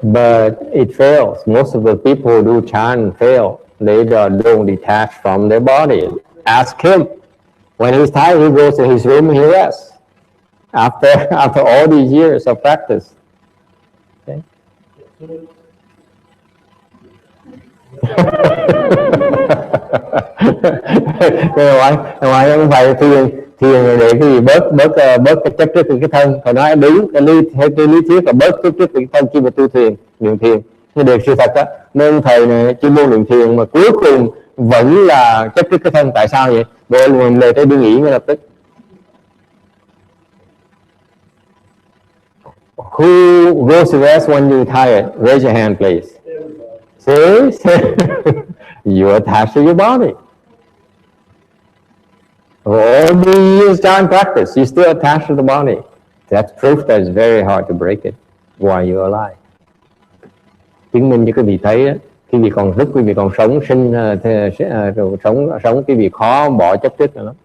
But it fails. Most of the people who do Chan fail. They don't detach from their body. Ask him. When he's tired, he goes to his room and he rests. After all these years of practice. Okay? Ngoài không phải thiền để cái gì bớt cái chấp trước cái thân. Còn nói đúng cái lý thuyết là bớt chấp trước cái thân khi mà tu thiền, luyện thiền. Nhưng được sự thật á, nên thầy này chuyên môn luyện thiền mà cuối cùng vẫn là chấp trước cái thân. Tại sao vậy? Bởi vì mình về tới đi nghỉ ngay lập tức. Who goes to rest when you're tired? Raise your hand, please. See? You're attached to your body. For all the years time practice, you're still attached to the body. That's proof that it's very hard to break it while you're alive. Chứng minh cho quý vị thấy, quý vị còn thức, quý vị còn sống, sống quý vị khó bỏ chấp trước nữa lắm.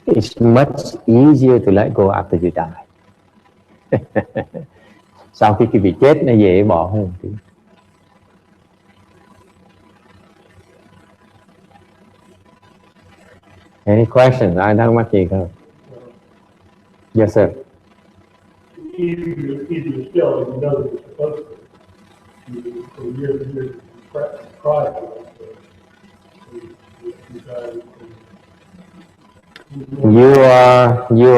It's much easier to let go after you die. Sau khi quý vị chết nó dễ bỏ hơn. Any questions? Ai thắc mắc gì không? Yes, sir. Easier still, you know that you're supposed to. For years and years, you try You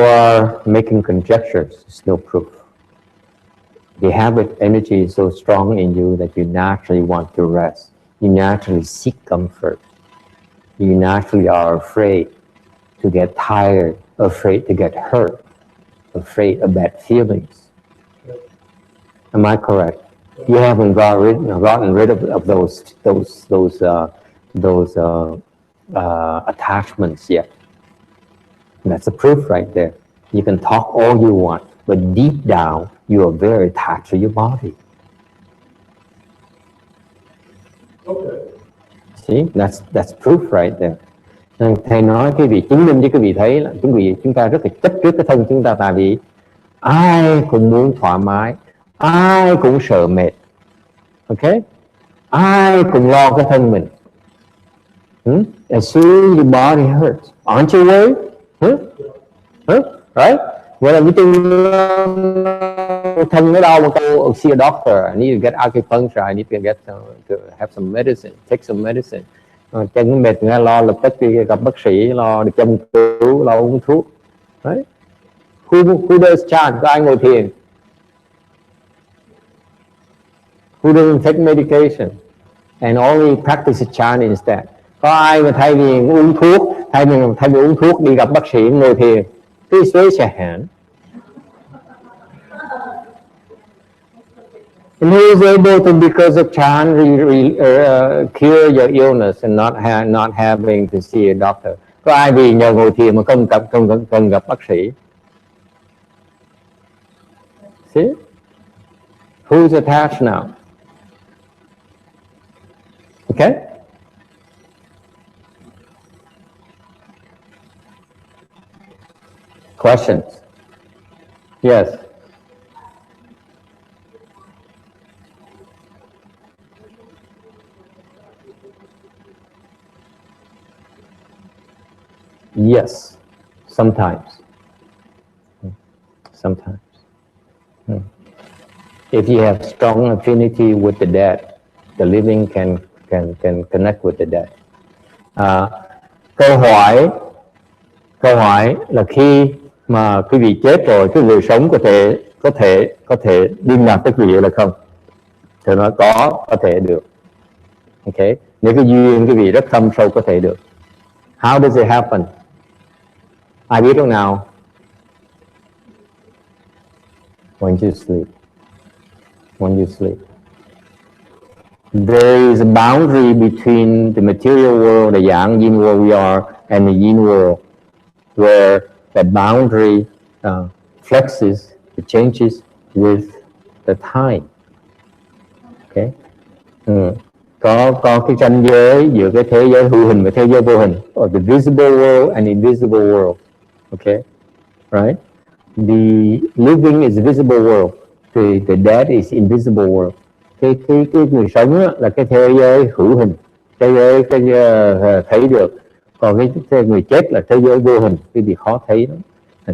are making conjectures. It's no proof. The habit energy is so strong in you that you naturally want to rest. You naturally seek comfort. You naturally are afraid to get tired, afraid to get hurt, afraid of bad feelings. Am I correct? You haven't gotten rid of those attachments yet. That's the proof right there. You can talk all you want, but deep down, you are very attached to your body. Okay. See, that's proof right there. Thầy nói cái vị chứng minh cho quý vị thấy là chúng ta rất là chấp trước cái thân chúng ta, tại vì ai cũng muốn thoải mái, ai cũng sợ mệt, ok? Ai cũng lo cái thân mình. As soon as your body hurts, aren't you worried? Right? When everything thân nó đau, một câu see a doctor, I need to get acupuncture, I need to have some medicine, take some medicine. Chân mệt nghe lo lập tức đi gặp bác sĩ, lo được châm cứu, lo uống thuốc. Right? Who does chant? Có ai ngồi thiền? Who doesn't take medication and only practice chant instead? Có ai mà thay vì uống thuốc, thay vì uống thuốc đi gặp bác sĩ ngồi thiền? Please raise your hand. And who is able to, because of chant, cure your illness and not having to see a doctor? Có ai vì nhờ ngồi thiền mà không gặp bác sĩ? See? Who's attached now? Okay? Questions? Yes. Yes, sometimes. Sometimes. If you have strong affinity with the dead, the living can connect with the dead. Câu hỏi là khi mà quý vị chết rồi, cái người sống có thể liên lạc với quý vị là không? Thì nói có thể được. Okay. Nếu cái duyên quý vị rất thâm sâu có thể được. How does it happen? Ai biết lúc nào? When you sleep. When you sleep. There is a boundary between the material world, the yang yin world we are, and the yin world, where the boundary flexes, it changes with the time. Okay. Có cái ranh giới giữa cái thế giới hữu hình và thế giới vô hình, or the visible world and invisible world. Okay, right? the living is visible world, the dead is invisible world. Cái người sống là cái thế giới hữu hình, thế giới thấy được, còn cái người chết là thế giới vô hình, cái gì khó thấy đó.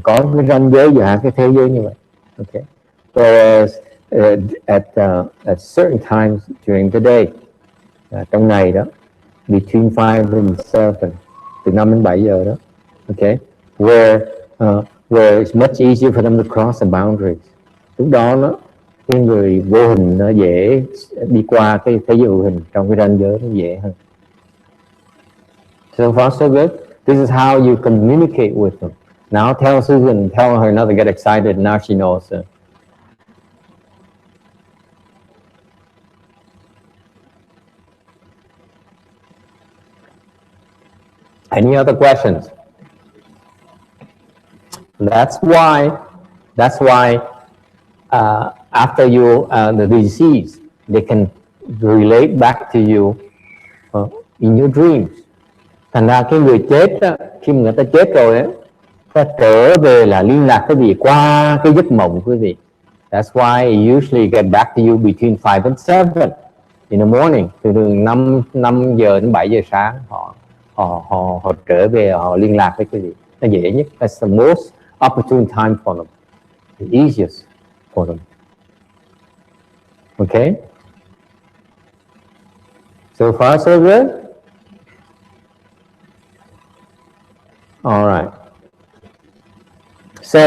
Có cái ranh giới giữa hai cái thế giới như vậy. Okay. So at certain times during the day, trong ngày đó, between 5 and 7, từ 5 đến 7 giờ đó, okay, where it's much easier for them to cross the boundaries. Lúc đó cái người vô hình nó dễ đi qua cái thế giới vô hình, trong cái ranh giới nó dễ hơn. So far so good. This is how you communicate with them. Now tell Susan, tell her not to get excited. Now she knows. Any other questions? That's why after you the deceased, they can relate back to you in your dreams. Thành ra cái người chết đó, khi mà người ta chết rồi á, ta trở về là liên lạc cái gì qua cái giấc mộng quý vị. That's why it usually get back to you between 5 and 7 in the morning. Từ 5 giờ đến 7 giờ sáng họ trở về, họ liên lạc với cái gì. Nó dễ nhất. That's the most opportune time for them. The easiest for them. Okay? So far so good? All right. So,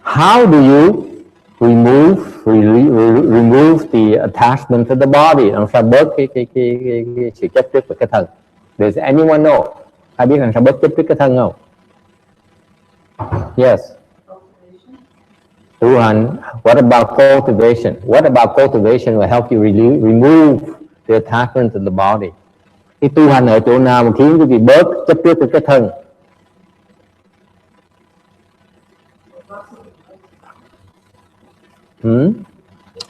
how do you remove the attachment to the body? Làm sao bớt cái sự chấp trước với cái thân? Does anyone know? Ai biết làm sao bớt chấp trước cái thân không? Yes. Tu hành. What about cultivation? What about cultivation will help you remove the attachment to the body? Cái tu hành ở chỗ nào mà khiến quý vị bớt chấp trước với cái thân?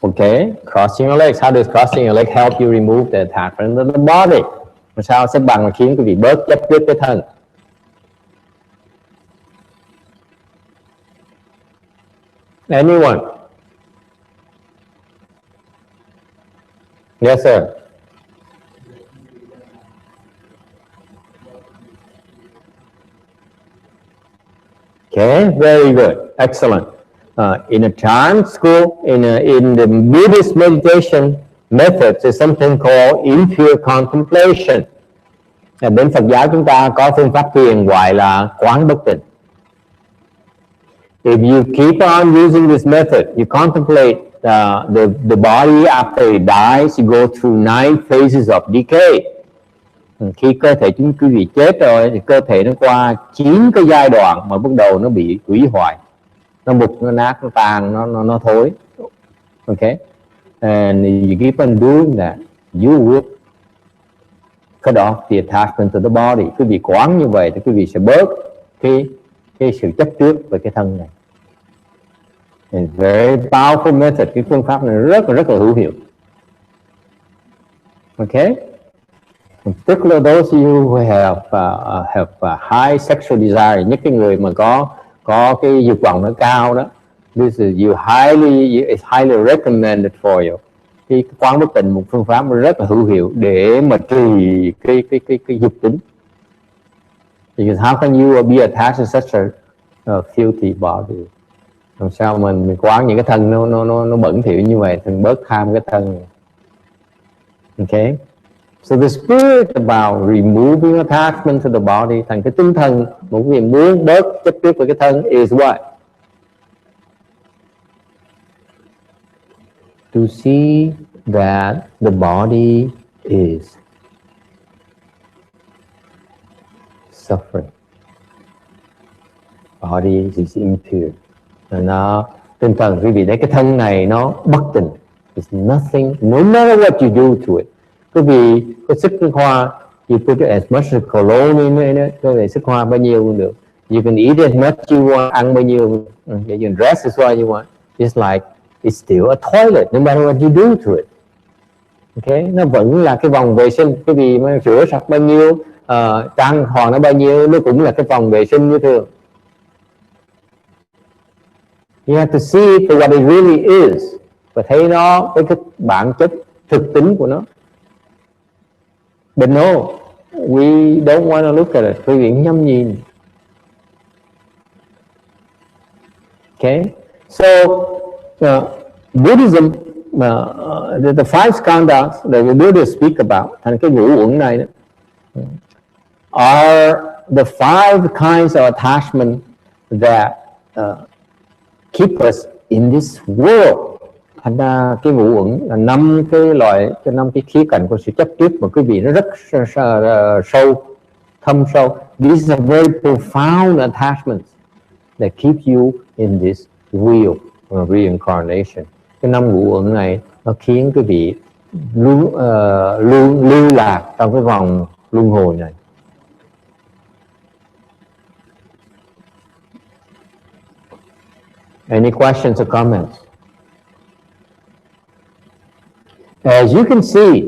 Okay, crossing your legs. How does crossing your legs help you remove the attachment to the body? Sao xếp bằng mà khiến quý vị bớt chấp trước cái thân? Anyone? Yes, sir. Okay, very good, excellent. In a Chan school, in the Buddhist meditation methods, there's something called impure contemplation. Bên Phật giáo chúng ta có phương pháp thiền gọi là quán bất tịnh. If you keep on using this method, you contemplate the body after it dies, you go through 9 phases of decay. Khi cơ thể chúng quý vị chết rồi thì cơ thể nó qua 9 cái giai đoạn mà bắt đầu nó bị hủy hoại, nó mục, nó nát, nó tàn, nó thối. Okay, and you keep on doing that, you will cut off the attachment to the body. Quý vị quán như vậy thì quý vị sẽ bớt cái sự chấp trước về cái thân này. And very powerful method. Cái phương pháp này rất là hữu hiệu. Okay. In particular, those of you who have high sexual desire, nhất cái người mà có cái dục vọng nó cao đó, this is it's highly recommended for you. Cái quán bất tịnh một phương pháp rất là hữu hiệu để mà trì cái dục tính. Because how can you be attached to such a filthy body? Làm sao mình quán những cái thân nó bẩn thỉu như vậy thì bớt tham cái thân. Okay. So the spirit about removing attachment to the body, thành cái tinh thần một cái muốn bớt chấp trước với cái thân is what? To see that the body is suffering. Body is impure. Nó tinh thần quý vị thấy cái thân này nó bất tịnh. It's nothing, no matter what you do to it. Quý vị có sức hoa, you put as much cologne in it, quý vị sức hoa bao nhiêu cũng được. You can eat as much you want, ăn bao nhiêu, you can dress as well you want. It's like it's still a toilet, no matter what you do to it. Okay, nó vẫn là cái vòng vệ sinh. Quý vị mà rửa sạch bao nhiêu, trang hoàng nó bao nhiêu, nó cũng là cái vòng vệ sinh như thường. You have to see it for what it really is, và thấy nó cái bản chất thực tính của nó. But no, we don't want to look at it. Quý vị nhắm nhìn. Okay, so Buddhism, the five skandhas that the Buddha speak about, thành cái ngũ uẩn này đó, are the five kinds of attachment that keep us in this world. Thành ra cái ngũ uẩn là 5 cái khía cạnh của sự chấp trước mà quý vị nó rất sâu, thâm sâu. These are very profound attachments that keep you in this wheel of reincarnation. Cái 5 ngũ uẩn này nó khiến quý vị lưu lạc trong cái vòng luân hồi này. Any questions or comments? As you can see,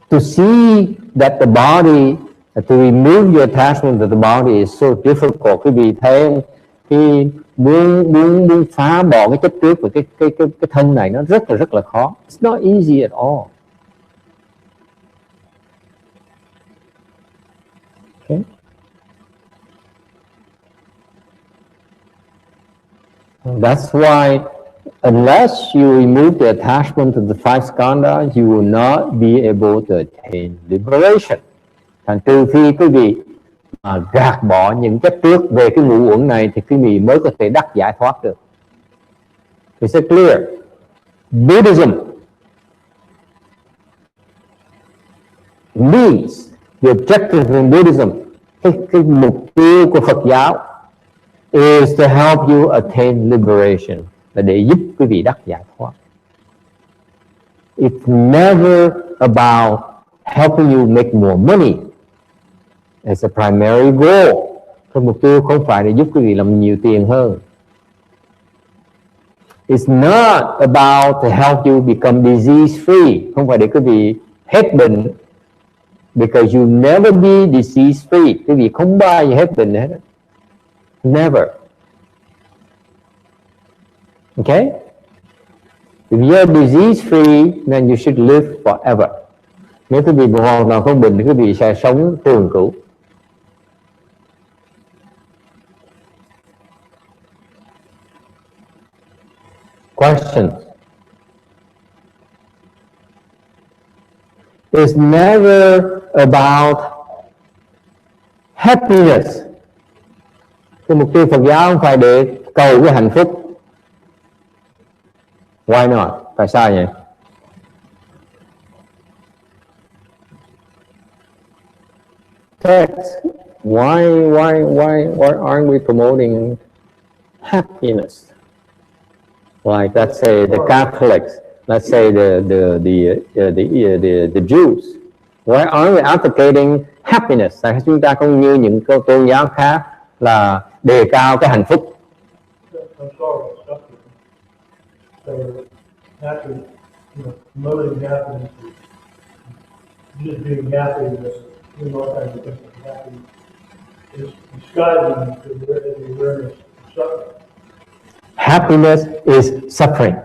to see that the body, to remove your attachment to the body is so difficult. Quý vị thấy khi muốn phá bỏ cái chấp trước và cái thân này nó rất là khó. It's not easy at all. Okay. That's why unless you remove the attachment to the five skandhas, you will not be able to attain liberation. Thành trừ khi quý vị gạt bỏ những chấp trước về cái ngũ uẩn này thì quý vị mới có thể đắc giải thoát được. Is it clear? Buddhism means the objective in Buddhism, cái mục tiêu của Phật giáo is to help you attain liberation, là để giúp quý vị đắc giải thoát. It's never about helping you make more money as a primary goal. Cái mục tiêu không phải để giúp quý vị làm nhiều tiền hơn. It's not about to help you become disease free. Không phải để quý vị hết bệnh, because you never be disease free. Quý vị không bao giờ hết bệnh hết. Never. Okay? If you're disease free, then you should live forever. Nếu quý vị hoàn toàn không bệnh thì quý vị sẽ sống trường cửu. Questions? It's never about happiness. Cái mục tiêu Phật giáo không phải để cầu cái hạnh phúc. Why not? Tại sao vậy? Text. Why aren't we promoting happiness? Like, let's say the Catholics, let's say the Jews. Why aren't we advocating happiness? Tại sao chúng ta không như những tôn giáo khác là đề cao cái hạnh phúc? So happy, promoting happiness is just being happy with all kinds of things. Happy is describing the awareness of suffering. Happiness is suffering.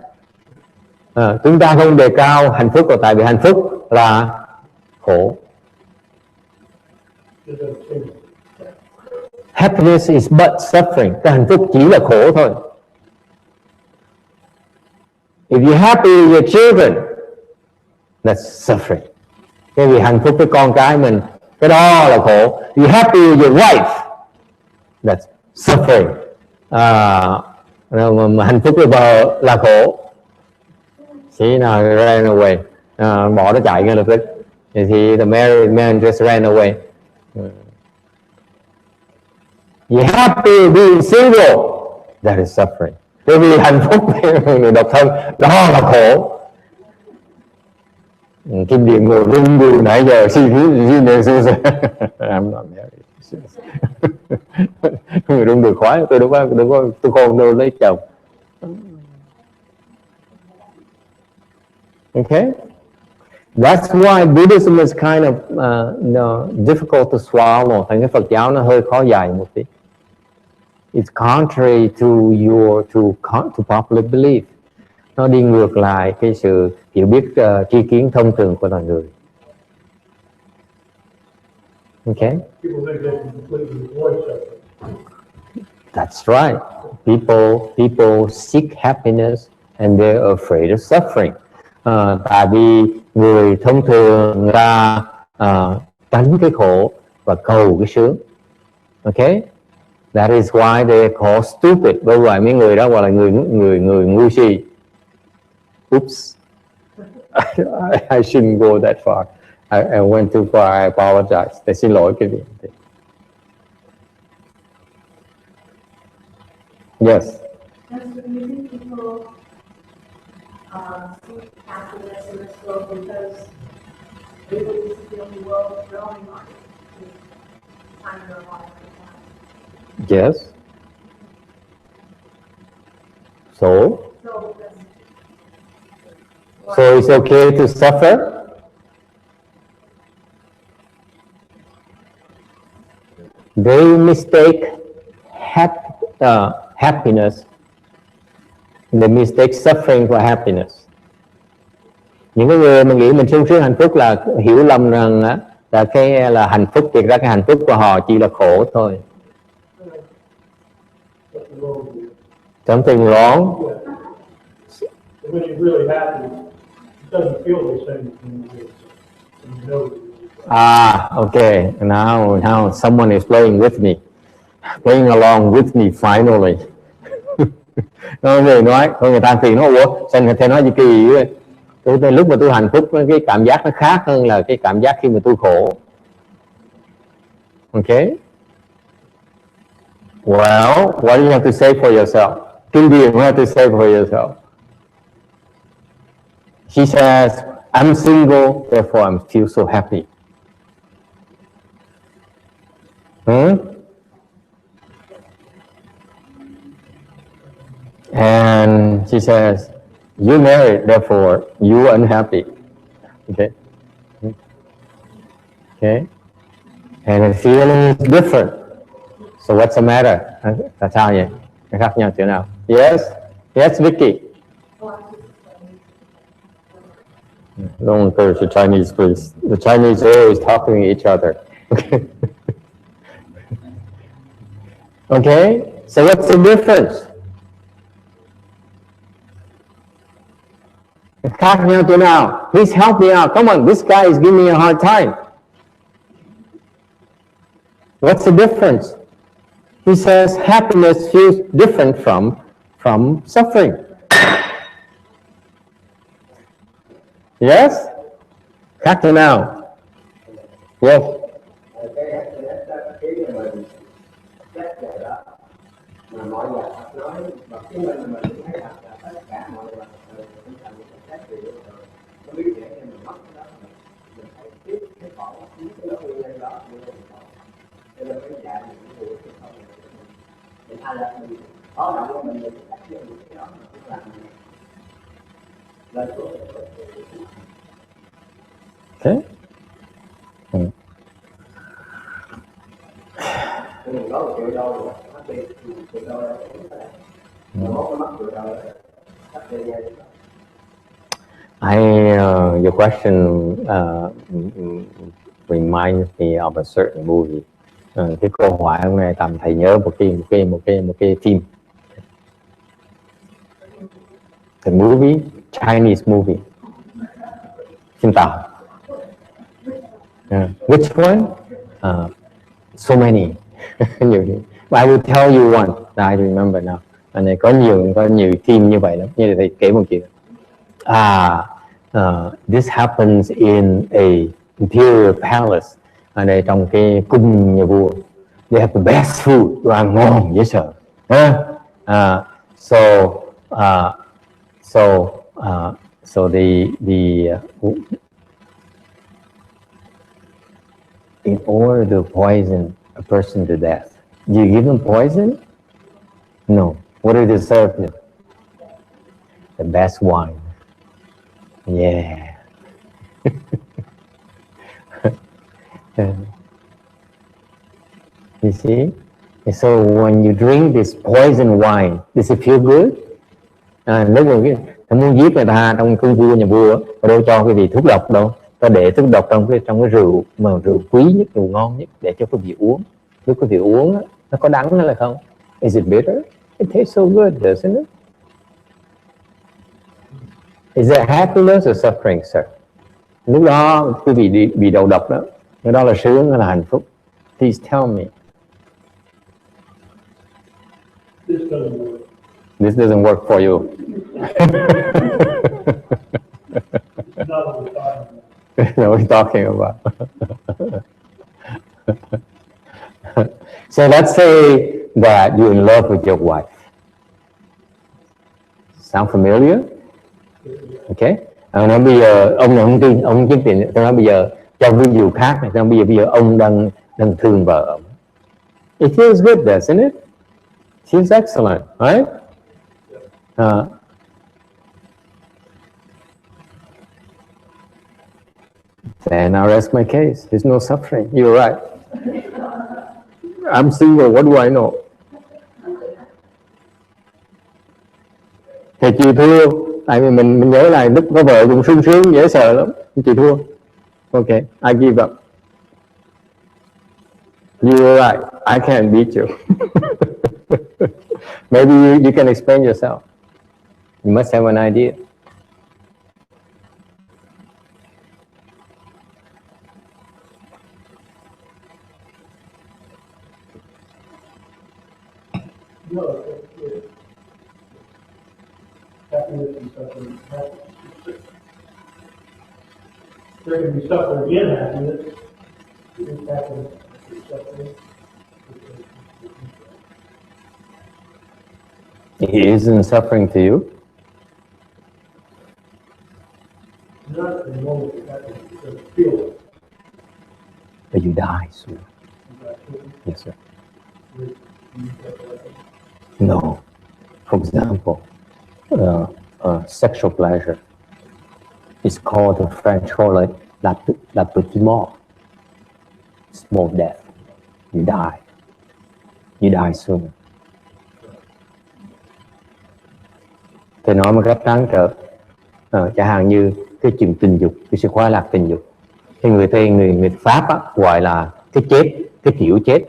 Chúng ta không đề cao hạnh phúc là tại vì hạnh phúc là khổ. Happiness is but suffering. Cái hạnh phúc chỉ là khổ thôi. If you're happy with your children, that's suffering. Cái vì hạnh phúc với con cái mình, cái đó là khổ. If you're happy with your wife, that's suffering. Mà hạnh phúc với vợ là khổ. She ran away. Bỏ nó chạy ngay lập tức. Thì the married man just ran away. You're happy being single, that is suffering. Bởi vì hạnh phúc với người độc thân đó là khổ. Kinh điển ngồi rung đùi nãy giờ I'm not married. Người rung đùi khoái, tôi không đâu lấy chồng. Okay? That's why Buddhism is kind of difficult to swallow. Thành cái Phật giáo nó hơi khó giải một tí. it's contrary to popular belief. Nó đi ngược lại cái sự hiểu biết tri kiến thông thường của loài người. Okay? People think they can completely avoid suffering. That's right. People seek happiness and they're afraid of suffering. Tại vì người thông thường người ta tránh cái khổ và cầu cái sướng. Okay? That is why they call stupid. Bởi vậy mấy người đó gọi là người ngu si. Oops. I shouldn't go that far. I went too far. I apologize. Để xin lỗi cái gì. Yes. Does the reason people seek happiness in this world because they believe it's the only world they're only on time in their life? Yes. So it's okay to suffer? They mistake happiness. They mistake suffering for happiness. Những cái người mà nghĩ mình sung sướng hạnh phúc là hiểu lầm rằng là cái là hạnh phúc, thiệt ra cái hạnh phúc của họ chỉ là khổ thôi. Something wrong? When you're really happy, it doesn't feel the same when you know. Okay. Now someone is playing with me, playing along with me finally. Người nói, người ta thì nói, ủa, sao người ta nói gì kỳ vậy? Tôi lúc mà tôi hạnh phúc, cái cảm giác nó khác hơn là cái cảm giác khi mà tôi khổ. Okay? Well, what do you have to say for yourself? Kinh điển, what do you have to say for yourself? She says, I'm single, therefore I feel so happy. And she says, you married, therefore you are unhappy. Okay? Okay? And the feeling is different. So what's the matter? Tại sao vậy? Nó khác nhau chỗ nào? Yes? Yes, Vicky? Don't encourage the Chinese, please. The Chinese are always talking to each other. Okay? Okay? So what's the difference? Khác nhau chỗ nào? Please help me out. Come on, this guy is giving me a hard time. What's the difference? He says happiness feels different from suffering. Yes? Khác chỗ nào? Yes. Okay. Your question reminds me of a certain movie. Cái câu hỏi hôm nay tầm thầy nhớ một cái phim. The movie, Chinese movie. Phim Tàu. Which one? So many. But I will tell you one that I remember now. Anh này có nhiều phim như vậy lắm. Như thầy kể một chuyện. This happens in a imperial palace. Ở đây trong cái cung nhà vua. They have the best food. Đồ ăn ngon dễ sợ. So the in order to poison a person to death, do you give them poison? No. What do they serve them? The best wine. Yeah. You see? So when you drink this poison wine, does it feel good? Nếu mà muốn giết người ta trong cung vua nhà vua, ta đâu cho cái vị thuốc độc đâu, ta để thuốc độc trong cái rượu mà rượu quý nhất, rượu ngon nhất để cho quý vị uống. Lúc quý vị uống nó có đắng hay là không? Is it bitter? It tastes so good, doesn't it? Is it happiness or suffering, sir? Lúc đó quý vị bị đầu độc đó, cái đó là sướng hay là hạnh phúc? Please tell me. This doesn't work. This doesn't work for you. It's not what we're talking about. That's what we're talking about. So let's say that you're in love with your wife. Sound familiar? Okay. Nói bây giờ ông này không tin, ông không kiếm tiền. Tôi nói bây giờ trong ví dụ khác này, bây giờ ông đang thương vợ ông. It feels good, doesn't it? Feels excellent, right? Then I'll rest my case. There's no suffering. You're right. I'm single. What do I know? Thì chị thua. Tại vì mình nhớ lại lúc có vợ cũng sung sướng, dễ sợ lắm. Chị thua. Okay, I give up. You're right. I can't beat you. Maybe you can explain yourself. You must have an idea. No, happiness and suffering. There can be suffering in happiness. In happiness and suffering. He isn't suffering to you. Not the moment of happiness, because it feels But you die soon. like Yes, sir. that. No. For example, sexual pleasure is called in French called la petite mort. Small death. You die. You die soon. Tôi nói một cách trắng trợn, chẳng hạn như cái chuyện tình dục, cái sự khoái lạc tình dục, thì người Pháp á, gọi là cái chết, cái kiểu chết.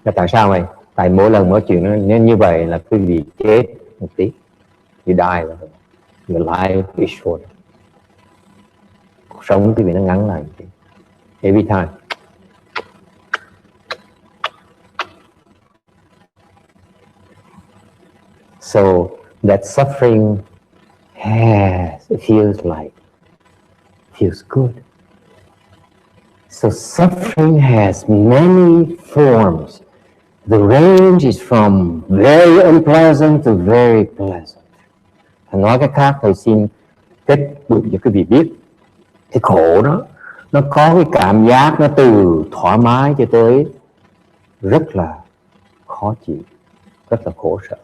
Là tại sao vậy? Tại mỗi lần nói chuyện nó như vậy là cái gì chết một tí, you die, your life is short. Cuộc sống cái gì nó ngắn lại một tí. Every time. So that suffering feels good. So suffering has many forms. The range is from very unpleasant to very pleasant. Nói cách khác, thầy xin kết luận cho quý vị biết, cái khổ đó, nó có cái cảm giác nó từ thoải mái cho tới rất là khó chịu, rất là khổ sở.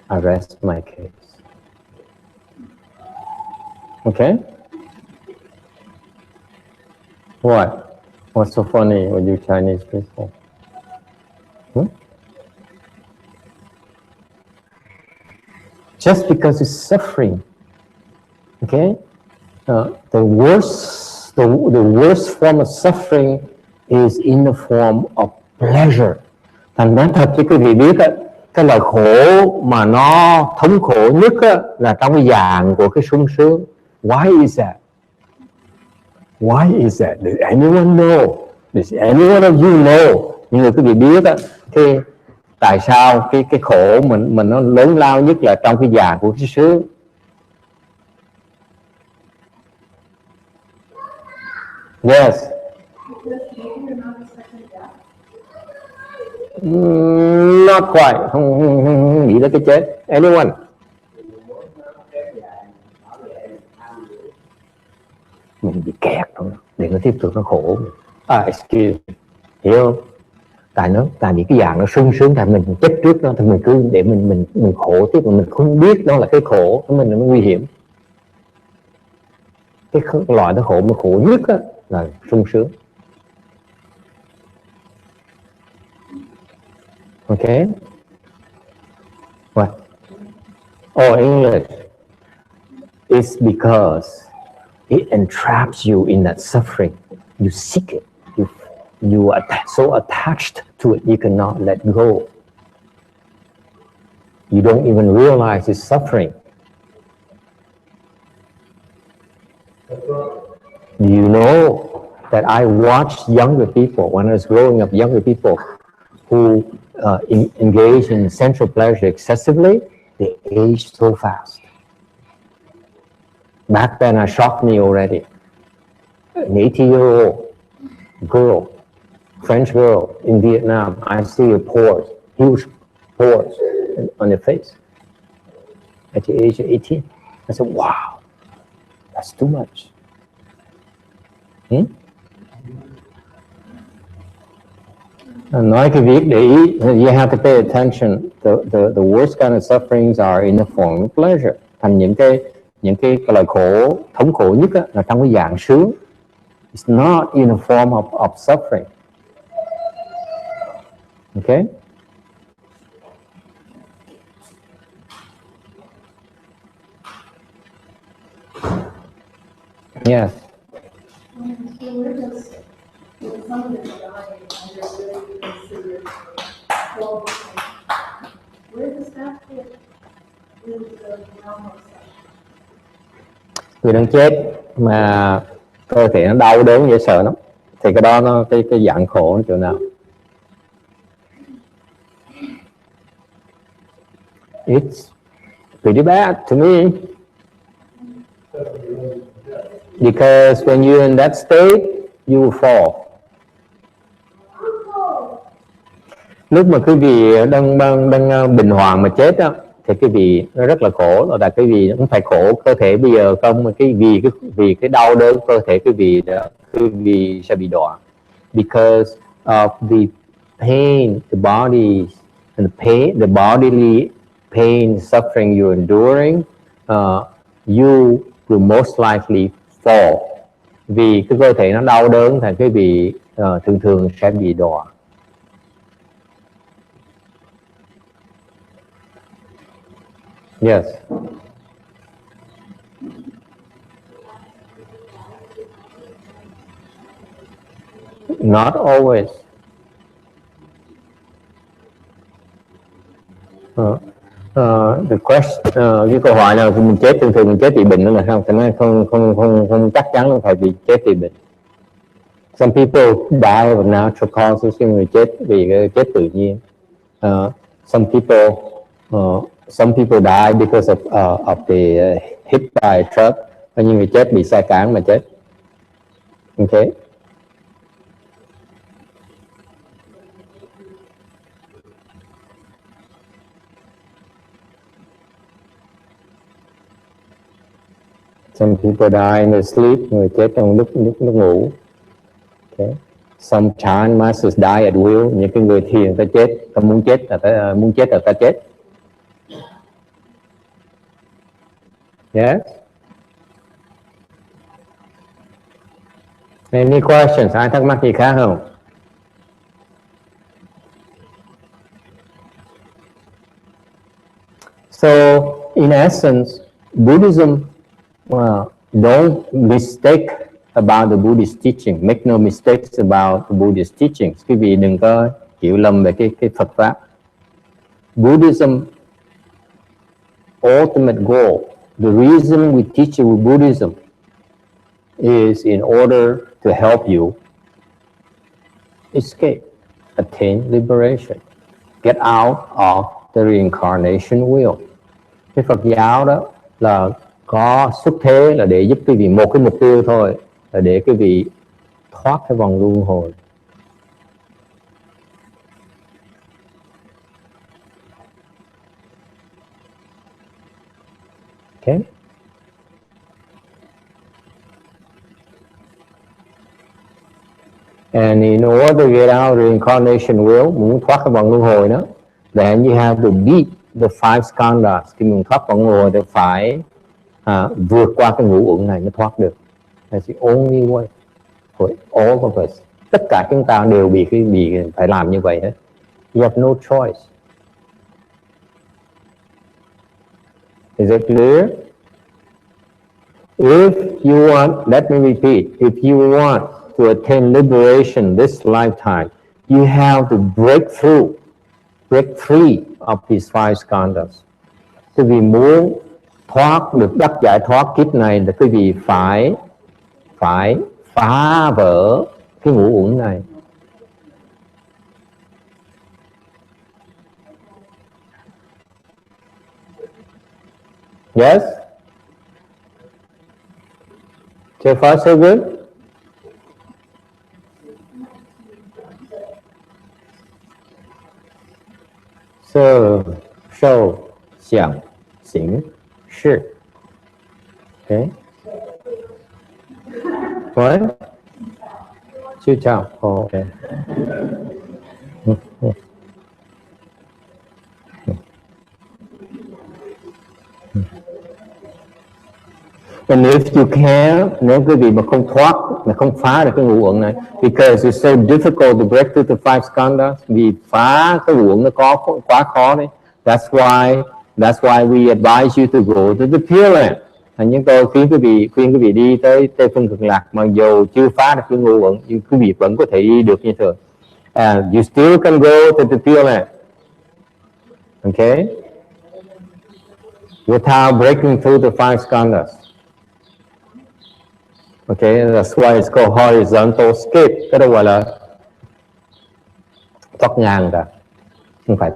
I rest my case. Okay? What? What's so funny with you Chinese people? Just because it's suffering, okay? The worst form of suffering is in the form of pleasure. Thành nói thật cho quý vị biết á, cái loại khổ mà nó thống khổ nhất á, là trong cái dạng của cái sung sướng. Why is that? Why is that? Does anyone know? Does anyone of you know? Những người quý vị biết á, cái tại sao cái khổ mình nó lớn lao nhất là trong cái dạng của cái sướng? Yes. Not quite. Không nghĩ tới cái chết. Anyone? Mình bị kẹt thôi, để nó tiếp tục nó khổ. Excuse me. Hiểu không? Tại vì cái dạng nó sung sướng, tại mình chết trước đó, thì mình cứ để mình khổ tiếp, mà mình không biết đó là cái khổ của mình, nó nguy hiểm. Cái loại nó khổ mà khổ nhất á, là sung sướng. Okay? What? Oh, English. It's because it entraps you in that suffering. You seek it. You are so attached to it, you cannot let go. You don't even realize it's suffering. You know that I watched younger people, when I was growing up, younger people who engage in sensual pleasure excessively, they age so fast. Back then, it shocked me already. An 80-year-old girl, French girl in Vietnam, I see her pores, huge pores on her face at the age of 18. I said, wow, that's too much. Nói cái việc để ý, you have to pay attention. The worst kind of sufferings are in the form of pleasure. Thành những cái loại khổ, thống khổ nhất là trong cái dạng sướng. It's not in the form of suffering. Okay? Yes. Người đang chết mà cơ thể nó đau đớn dễ sợ lắm, thì cái đó nó cái dạng khổ nó chỗ nào? It's pretty bad to me. Because when you're in that state, you will fall. Lúc mà quý vị đang bình hoàng mà chết đó, thì quý vị nó rất là khổ, là quý vị cũng phải khổ cơ thể bây giờ không, mà vì cái đau đớn cơ thể quý vị sẽ bị đọa. Because of the pain, the body, and the bodily pain, suffering you're enduring, you will most likely fall. Vì cái cơ thể nó đau đớn thì quý vị thường sẽ bị đọa. Yes. Not always. The question, cái câu hỏi là mình chết thường mình chết vì bệnh nữa là không? Thì nói không chắc chắn là phải bị chết vì bệnh. Some people die of natural causes, nhưng người chết vì cái chết tự nhiên. Some people die because of the hit by a truck. Nhưng người chết bị xe cán mà chết. Okay. Some people die in their sleep, người chết trong lúc ngủ. Okay. Some Chan masters die at will, những cái người thiền ta chết, ta muốn chết là ta chết. Yes. Any questions? Ai thắc mắc gì khác không? So, in essence, Buddhism, don't mistake about the Buddhist teaching. Make no mistakes about the Buddhist teachings. Quý vị đừng có hiểu lầm về cái Phật pháp. Buddhism, ultimate goal, the reason we teach you Buddhism is in order to help you escape, attain liberation, get out of the reincarnation wheel. Cái Phật giáo đó là có xuất thế là để giúp quý vị một cái mục tiêu thôi, là để quý vị thoát cái vòng luân hồi. Okay. And in order to get out of the reincarnation wheel, muốn thoát cái vòng luân hồi đó, then you have to beat the five skandhas. Khi mình thoát vòng luân hồi thì phải vượt qua cái ngũ uẩn này mới thoát được. That's the only way for all of us. Tất cả chúng ta đều bị phải làm như vậy hết. You have no choice. Is it clear? If you want, let me repeat, if you want to attain liberation this lifetime, you have to break free of these five skandhas. Quý vị muốn được đắc giải thoát kiếp này là quý vị phải phá vỡ cái ngũ uẩn này. Yes? So far so good? Sơ sâu xiang xính shi. Okay? What? Chu chào. Oh, okay. And if you can't, nếu quý vị mà không thoát, mà không phá được cái ngũ uẩn này, because it's so difficult to break through the five skandhas, vì phá cái ngũ uẩn nó quá khó đấy. That's why we advise you to go to the Pure Land. Nhưng tôi khuyên quý vị đi tới Tây Phương Cực Lạc, mặc dù chưa phá được cái ngũ uẩn, nhưng quý vị vẫn có thể đi được như thường. And you still can go to the Pure Land. Okay? Without breaking through the five skandhas. Okay, that's why it's called horizontal escape. Cái đó gọi là thoát ngang cả. Không phải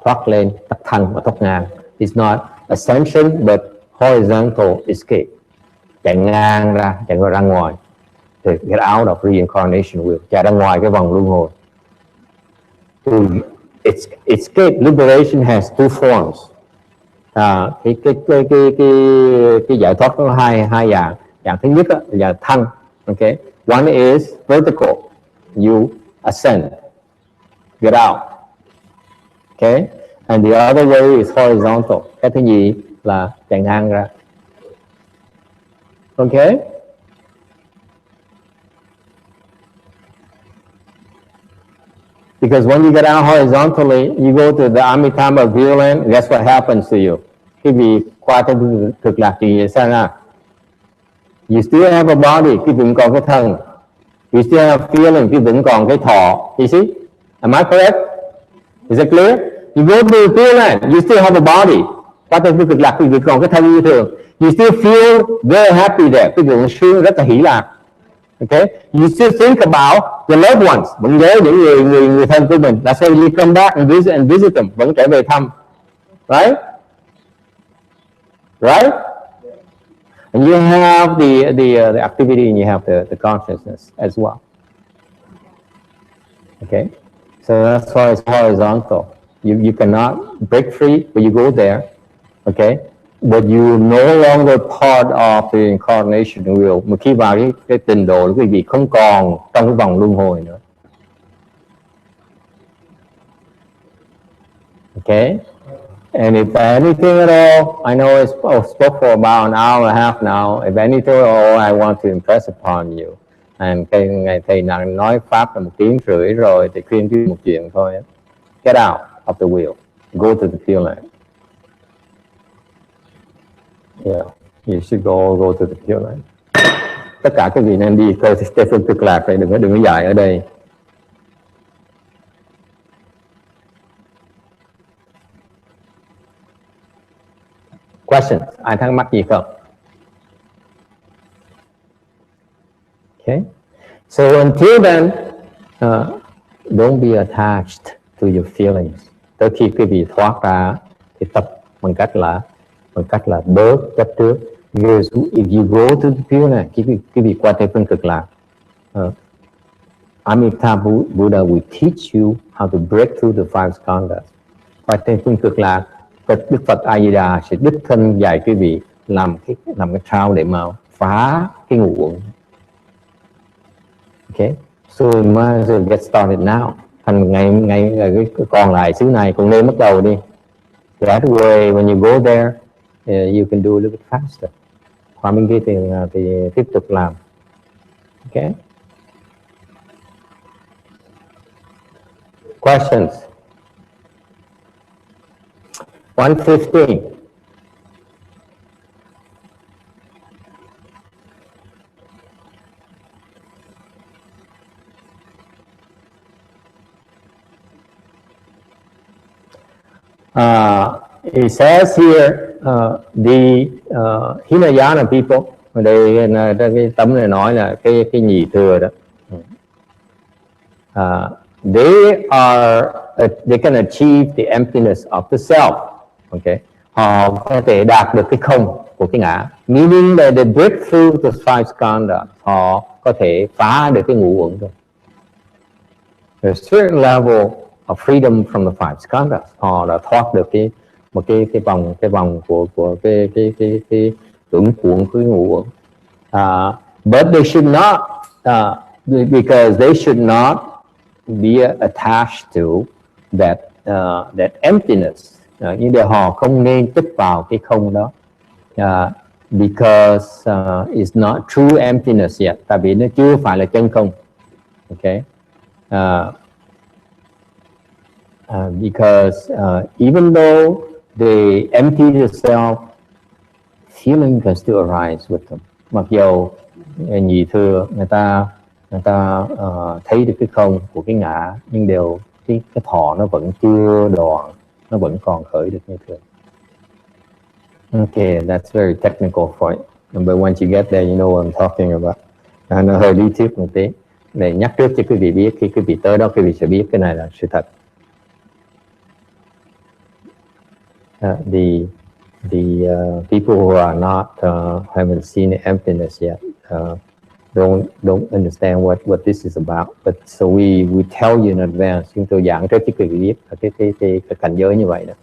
thoát lên, tắt thanh mà thoát ngang. It's not ascension, but horizontal escape. Chạy ngang ra, chạy ra ngoài. To get out of reincarnation wheel. Chạy ra ngoài cái vòng luân hồi. Escape, liberation has two forms. Cái giải thoát có hai dạng. Dạng thứ nhất là thăng. Okay, one is vertical, you ascend, get out. Okay, and the other way is horizontal. Cái thứ nhì là chạy ngang ra. Okay, because when you get out horizontally, you go to the Amitabha Pure Land. Guess what happens to you? Khi vì qua cái cực lạc thì sao nào? You still have a body, khi vẫn còn cái thân. You still have feeling, khi vẫn còn cái thọ. You see? Am I correct? Is it clear? You go to the Pure Land, you still have a body. Qua tới cực lạc thì vẫn còn cái thân như thường. You still feel very happy there, khi vẫn sướng rất là hỷ lạc. Okay? You still think about your loved ones, vẫn nhớ những người thân của mình. That's why you come back and visit them, vẫn trở về thăm. Right? Right? And you have the activity, and you have the consciousness as well. Okay, so that's why it's horizontal. You cannot break free, but you go there. Okay, but you no longer part of the incarnation wheel. Mà khi vào cái trình độ quý vị không còn trong cái vòng luân hồi nữa. Okay. And if anything at all, I know I spoke for about an hour and a half now. If anything at all, I want to impress upon you. And cái ngày thầy nói pháp là 1 tiếng rưỡi rồi, thì khuyên cứ một chuyện thôi. Get out of the wheel. Go to the Pure Land. Yeah, you should go to the Pure Land. Tất cả các vị nên đi Tây Phương Cực Lạc này, đừng có dạy ở đây. Questions? Ai thắc mắc gì không? Okay. So until then, don't be attached to your feelings. Tới khi quý vị thoát ra thì tập bằng cách là bớt chấp trước. Because if you go to the Pure Land, quý vị qua Tây Phương Cực Lạc, Amitabha Buddha will teach you how to break through the five skandhas. Qua Tây Phương Cực Lạc, Đức Phật A Di Đà sẽ đích thân dạy quý vị làm cái trao để mà phá cái ngũ uẩn. Okay, so might as well get started now. Thành ngày còn lại xứ này cũng nên bắt đầu đi. That way, when you go there, you can do a little bit faster. Qua bên kia thì tiếp tục làm. Okay. Questions? 115. It says here the Hinayana people, đây cái tấm này nói là cái nhị thừa đó. They can achieve the emptiness of the self. Okay, họ có thể đạt được cái không của cái ngã. Meaning that they break through the five skandhas. Họ có thể phá được cái ngũ uẩn rồi. There's a certain level of freedom from the five skandhas. Họ đã thoát được cái vòng của cái tưởng cuộn của ngũ uẩn. But they should not, because they should not be attached to that emptiness. Nhưng để họ không nên tích vào cái không đó, because it's not true emptiness yet. Tại vì nó chưa phải là chân không. Okay. Because even though they empty themselves, feeling can still arise with them. Mặc dù nhị thừa người ta thấy được cái không của cái ngã, nhưng đều cái thọ nó vẫn chưa đoạn, nó vẫn còn khởi được như thường. Okay, that's very technical for it. But once you get there, you know what I'm talking about. Nó hơi lý thuyết một tí. Để nhắc trước cho quý vị biết, khi quý vị tới đó quý vị sẽ biết cái này là sự thật. The people who are not haven't seen the emptiness yet don't understand what this is about. But so we tell you in advance. Chúng tôi giảng trước cho quý vị biết cái cảnh giới như vậy đó.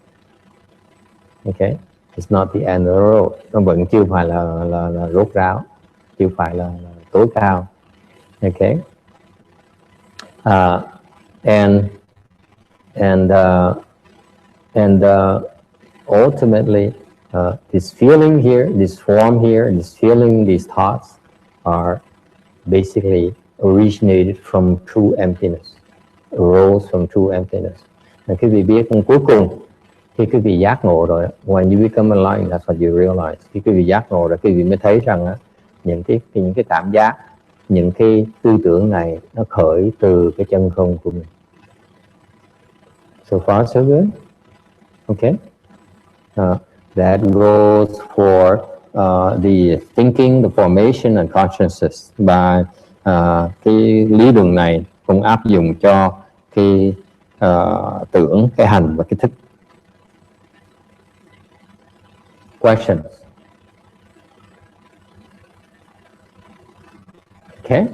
Okay, it's not the end of the road. Nó vẫn chưa phải là rốt ráo, chưa phải là tối cao. Okay, and ultimately, this feeling here, this form here, this feeling, these thoughts are basically originated from true emptiness, arose from true emptiness. Và quý vị biết cuối cùng, khi quý vị giác ngộ rồi, when you become enlightened, that's what you realize. Khi quý vị giác ngộ rồi, quý vị mới thấy rằng những cái cảm giác, những cái tư tưởng này nó khởi từ cái chân không của mình. So far, so good. Okay. That goes for the thinking, the formation and consciousness. Và cái lý luận này cũng áp dụng cho cái tưởng, cái hành và cái thức. Questions? Okay.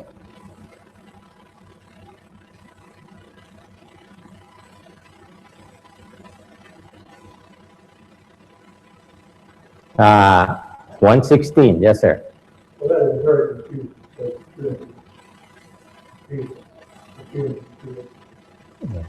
Uh, 116, yes, sir. Well, that is very confusing. Yes.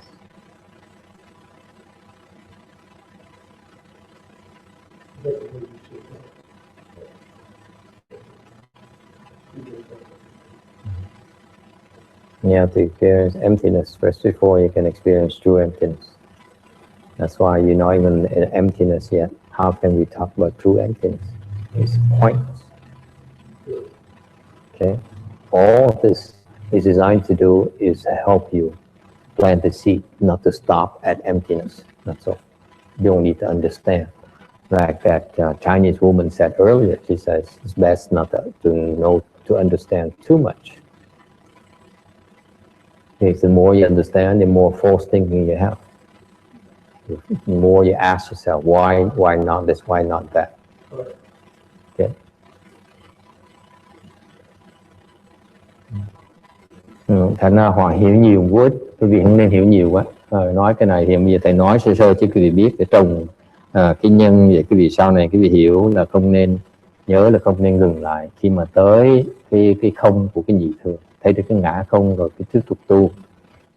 You have to experience emptiness first before you can experience true emptiness. That's why you're not even in emptiness yet. How can we talk about true emptiness? It's pointless. Okay? All this is designed to do is help you plant the seed, not to stop at emptiness. That's all. You don't need to understand. Like that Chinese woman said earlier, she says it's best not to understand too much. Because the more you understand, the more false thinking you have. The more you ask yourself, why not this, why not that? Okay. Thành ra họ hiểu nhiều quá, quý vị không nên hiểu nhiều quá. Nói cái này thì bây giờ thầy nói sơ sơ chứ quý vị biết để trồng cái nhân vậy, quý vị sau này quý vị hiểu là không nên, nhớ là không nên ngừng lại khi mà tới cái không của cái nhị thừa, thấy được cái ngã không rồi cái tiếp tục tu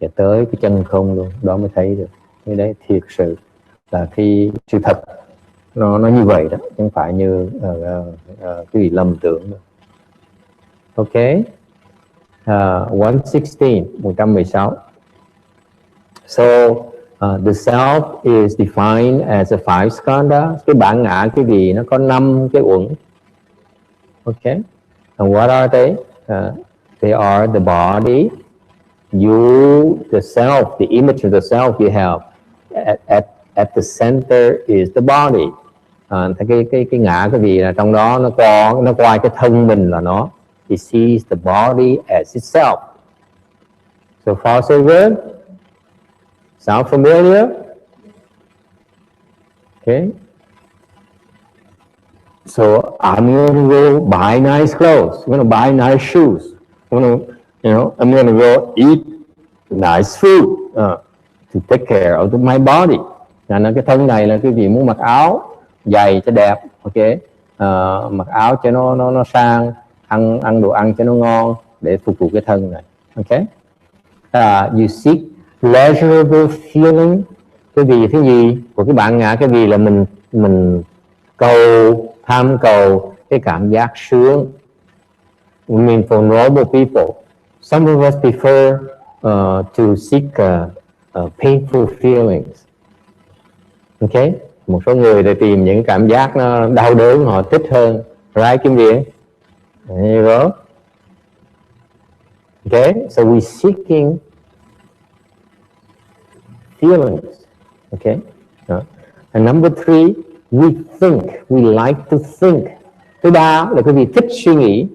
và tới cái chân không luôn, đó mới thấy được. Cái đấy thiệt sự là cái sự thật nó như vậy đó, không phải như cái gì lầm tưởng đâu. Ok. 116. So The self is defined as a five skandha. Cái bản ngã cái gì nó có 5 cái uẩn. Okay. And what are they? They are the body, you, the self, the image of the self you have. At the center is the body. Cái ngã cái gì là trong đó nó coi cái thân mình là nó. It sees the body as itself. So far so good? Sound familiar? Okay. So I'm going to go buy nice clothes. I'm going to buy nice shoes. I'm going to go eat nice food to take care of my body. Cái thân này là cái gì? Muốn mặc áo giày cho đẹp, ok, mặc áo cho nó sang, ăn đồ ăn cho nó ngon để phục vụ cái thân này, ok. You seek pleasurable feeling. Cái gì của cái bản ngã, cái gì là mình tham cầu cái cảm giác sướng. I mean for normal people, some of us prefer to seek painful feelings. Ok, một số người để tìm những cảm giác nó đau đớn họ thích hơn, right Kim Viện? There you go. Okay, so we're seeking feelings. Okay, and number 3, we think. We like to think. Thứ ba là cái gì? Thích suy nghĩ.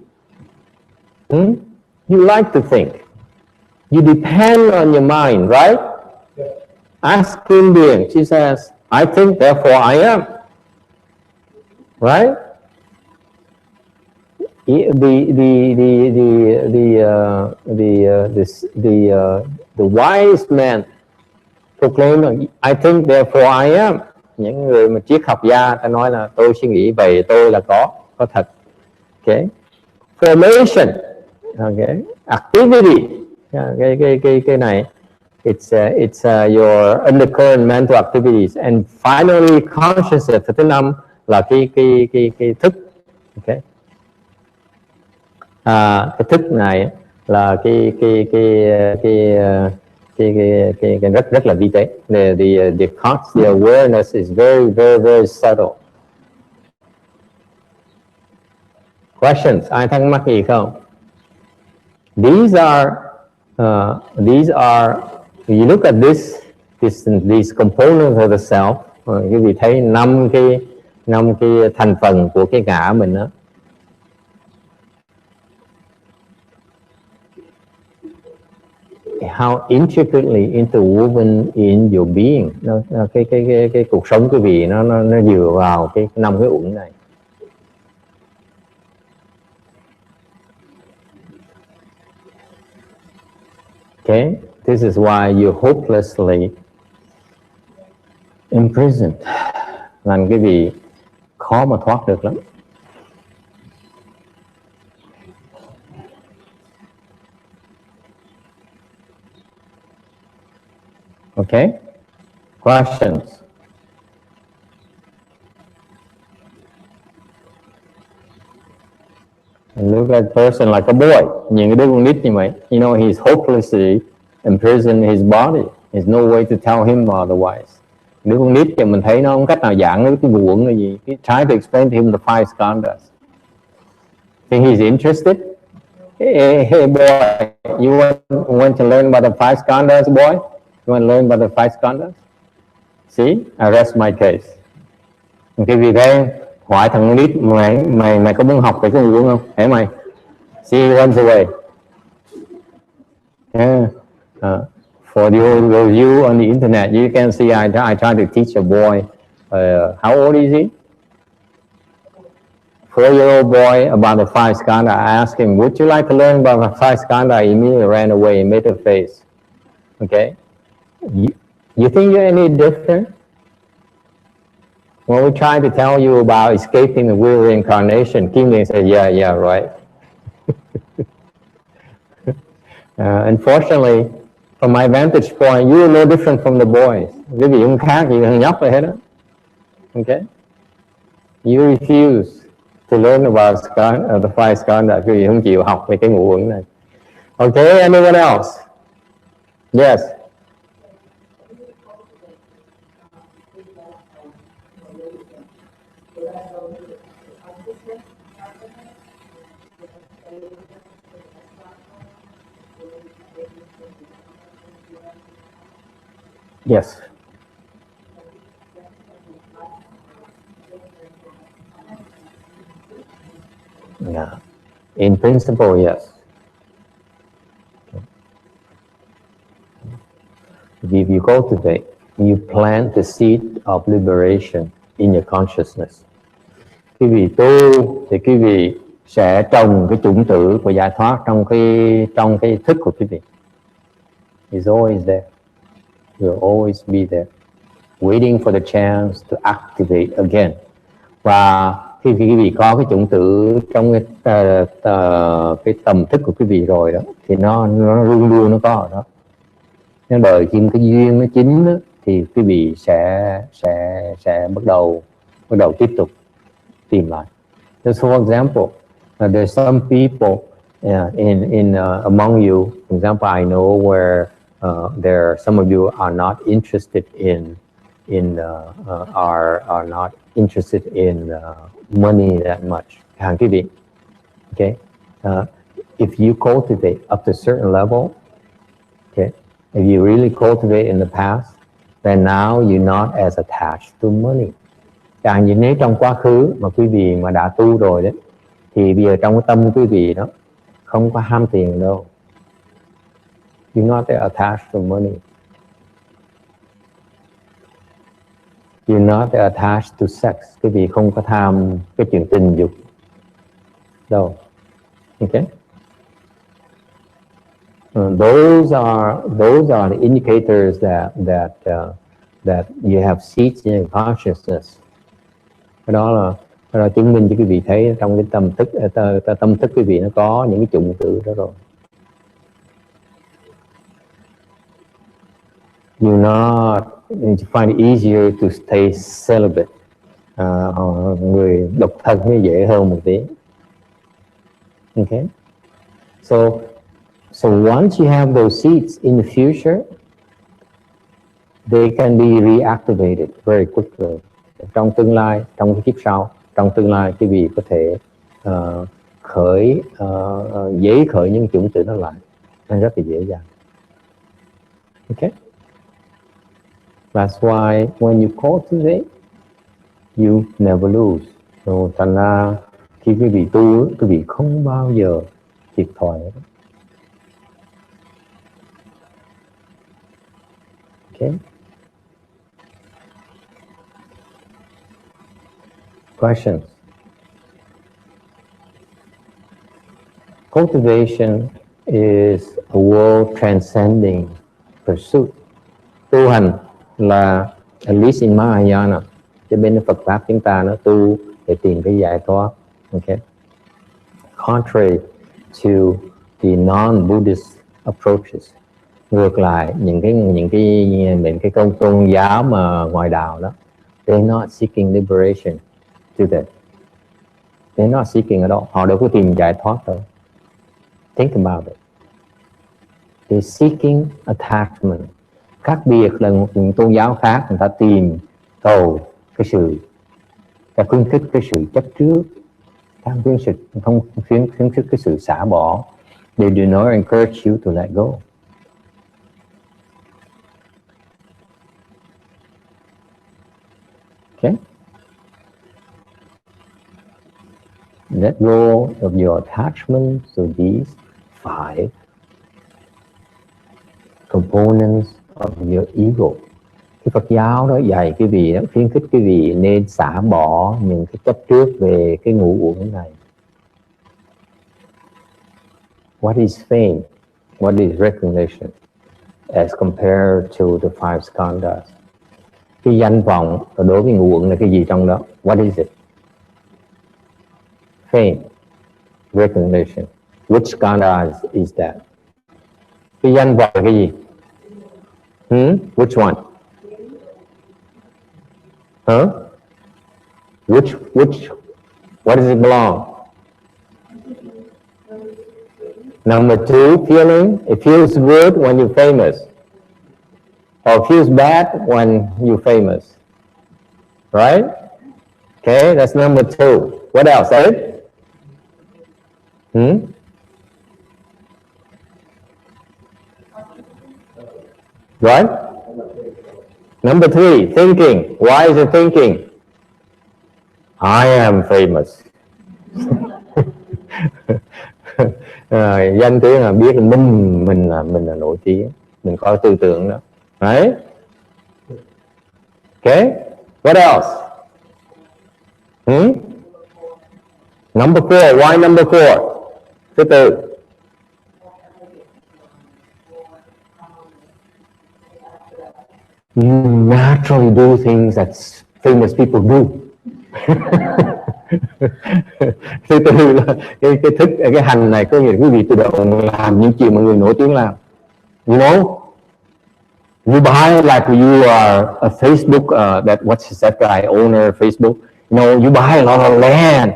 You like to think. You depend on your mind, right? Ask Kim Viện. She says, I think, therefore I am. Right? The wise man proclaim, I think, therefore I am. Những người mà triết học gia ta nói là tôi suy nghĩ vậy tôi là có thật. Okay. Formation. Okay. Activity. Cái này. It's your undercurrent mental activities, and finally consciousness. Thứ 5 là cái thức. Okay. Cái thức này là cái rất là vi tế. The awareness is very, very, very subtle. Questions? Ai thắc mắc gì không? These are you look at these components of the self. Quý vị thấy 5 cái thành phần của cái ngã mình đó. How intricately interwoven in your being. Cái cuộc sống quý vị nó dựa vào cái 5 cái uẩn này. Okay, this is why you're hopelessly imprisoned. Làm cái gì khó mà thoát được lắm. Okay, questions? And look at a person like a boy. Nhìn cái đứa con nít như vậy. You know, he's hopelessly imprisoned his body. There's no way to tell him otherwise. Đứa con nít thì mình thấy nó không cách nào giảng cái vụ uẩn là gì. Try to explain to him the 5 skandhas. Think he's interested? Hey boy, you want to learn about the 5 skandhas, boy? You want to learn about the 5 skandhas? See, I rest my case. Cái vì thế hỏi thằng nít, mày có muốn học về cái vụ không? Hãy mày. See, he runs away. Yeah. For those of you on the internet, you can see I try to teach a boy. How old is he? 4-year-old boy about the 5 skandha. I asked him, would you like to learn about the 5 skandha? He immediately ran away and made a face. Okay? You think you're any different? When we try to tell you about escaping the wheel reincarnation, Kim Ling said, yeah, right. Unfortunately, from my vantage point, you are no different from the boys. Cái gì không khác gì thằng nhóc vậy hết đó. Okay? You refuse to learn about the 5 skandha. Cái gì không chịu học về cái ngũ uẩn này. Okay, anyone else? Yes. Yes. Yeah. In principle, yes. If you cultivate, you plant the seed of liberation in your consciousness. Quý vị tu thì quý vị sẽ trồng cái chủng tử của giải thoát trong cái thức của quý vị. It's always there. Will always be there, waiting for the chance to activate again. Và khi quý vị có cái chủng tử trong cái tầm thức của quý vị rồi đó, thì nó luôn luôn nó có ở đó. Nếu đợi khi cái duyên nó chín đó, thì quý vị sẽ bắt đầu tiếp tục tìm lại. Just for example, there's some people among you. For example, I know where some of you are not interested are not interested in money that much. Hàng quý vị, okay? If you cultivate up to a certain level, okay, if you really cultivate in the past, then now you're not as attached to money. Càng như nếu trong quá khứ mà quý vị mà đã tu rồi đấy, thì bây giờ trong cái tâm quý vị đó không có ham tiền đâu. You're not attached to money. You're not attached to sex. Quý vị không có tham cái chuyện tình dục đâu. Okay? Those are the indicators that you have seeds in your consciousness. Cái đó là chứng minh cho quý vị thấy trong cái tâm thức quý vị nó có những cái chủng tử đó rồi. You find it easier to stay celibate. Người độc thân nó dễ hơn một tí. Okay. So once you have those seeds in the future, they can be reactivated very quickly. Trong tương lai, trong cái kiếp sau, trong tương lai quý vị có thể giấy khởi những chủng tử nó lại, nó rất là dễ dàng. Okay. That's why when you cultivate, you never lose. So, thành ra khi quý vị tu, quý vị không bao giờ thiệt thòi. Okay. Questions? Cultivation is a world transcending pursuit. Tu hành là, at least in Mahayana, cho bên Phật pháp chúng ta nó tu để tìm cái giải thoát. Okay. Contrary to the non-Buddhist approaches. Ngược lại những cái tôn giáo mà ngoài đạo đó, they're not seeking liberation. They're not seeking at all. Họ đâu có tìm giải thoát đâu. Think about it. They're seeking attachment. Khác biệt là những tôn giáo khác, người ta tìm cầu ta khuyến khích cái sự chấp trước, ta khuyến khích cái sự xả bỏ. They do not encourage you to let go. Okay. Let go of your attachment to these 5 components of your ego. Cái Phật giáo đó dạy quý vị, đó khuyến khích quý vị nên xả bỏ những cái chấp trước về cái ngũ uẩn này. What is fame? What is recognition? As compared to the 5 skandhas. Cái danh vọng đối với ngũ uẩn là cái gì trong đó? What is it? Fame, recognition. Which skandha is that? Cái danh vọng là cái gì? Which one? What does it belong? Number 2, feeling. It feels good when you're famous. Or feels bad when you're famous. right? Okay, that's number 2. What else? Right? Number 3, thinking. Why is it thinking? I am famous. Danh tiếng là biết là mình là nổi tiếng, mình có tư tưởng đó, right? Okay, what else? Number 4, why number 4? Thứ 4. You naturally do things that famous people do. Thứ 4 là cái hành này có nghĩa là quý vị tự động làm những chuyện mà người nổi tiếng làm. You know, you buy like you are a Facebook what's that guy owner of Facebook? You know, you buy a lot of land.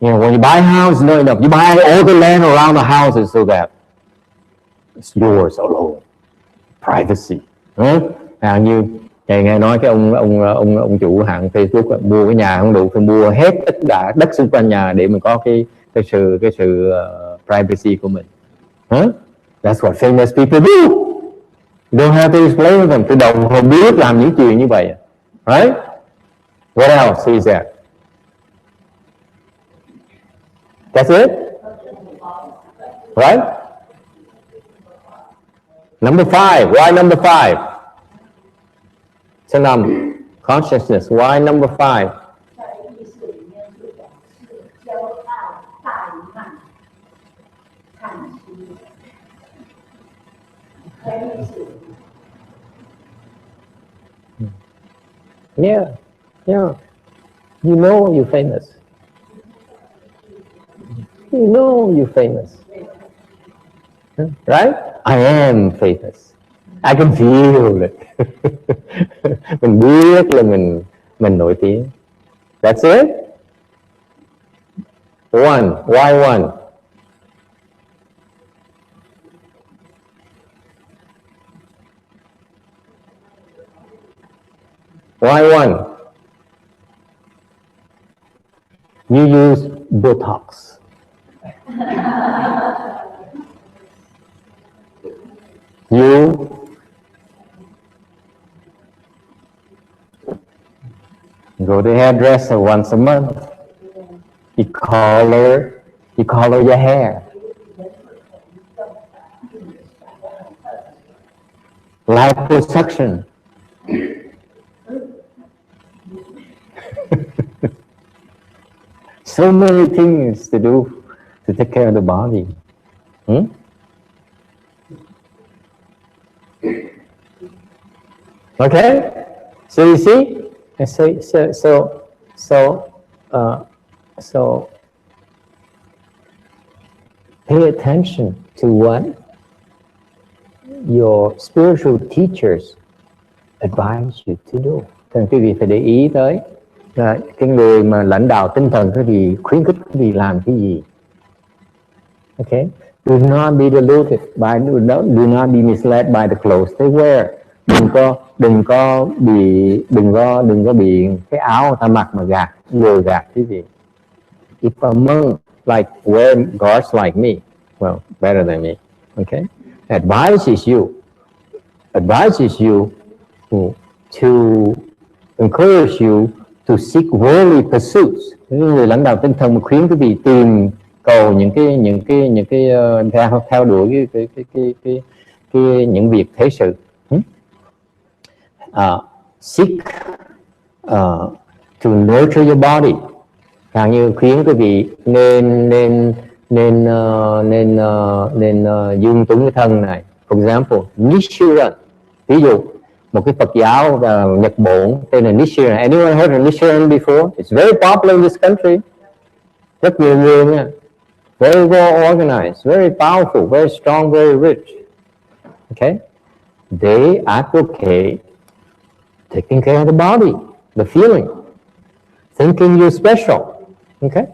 You know, when you buy a house, no enough. You buy all the land around the houses so that it's yours alone, privacy. Như ngày nghe nói cái ông chủ hãng Facebook mua cái nhà không đủ, phải mua hết tất cả đất xung quanh nhà để mình có cái sự privacy của mình. That's what famous people do. You don't have to explain to them. Tự động họ biết làm những chuyện như vậy, right? What else is that? That's it, right? Number 5. Why number 5? Số 5. Consciousness. Why number 5? Yeah. You know you're famous. You know you're famous. Right? I am famous. I can feel it. Mình biết là mình nổi tiếng. That's it. 1. Why 1? Why 1? You use Botox. You go to hairdresser once a month. You color your hair. Liposuction. So many things to do to take care of the body. Okay, so you see, so pay attention to what your spiritual teachers advise you to do. Thì quý vị phải để ý tới là cái người mà lãnh đạo tinh thần quý vị khuyến khích quý vị làm cái gì. Okay, do not be deluded do not be misled by the clothes they wear. Đừng có bị cái áo ta mặc mà lừa gạt quý vị. If a monk like wear guards like me, well, better than me, okay, advises you to encourage you to seek worldly pursuits. Người lãnh đạo tinh thần khuyến quý vị tìm cầu những cái theo đuổi cái những việc thế sự. Seek to nurture your body. Càng như khuyến quý vị nên dung túng cái thân này. For example, Nichiren. Ví dụ một cái Phật giáo Nhật Bản tên là Nichiren. Anyone heard of Nichiren before? It's very popular in this country. Rất nhiều người nha. Very well organized, very powerful, very strong, very rich. Okay, they advocate taking care of the body, the feeling, thinking you're special. Okay,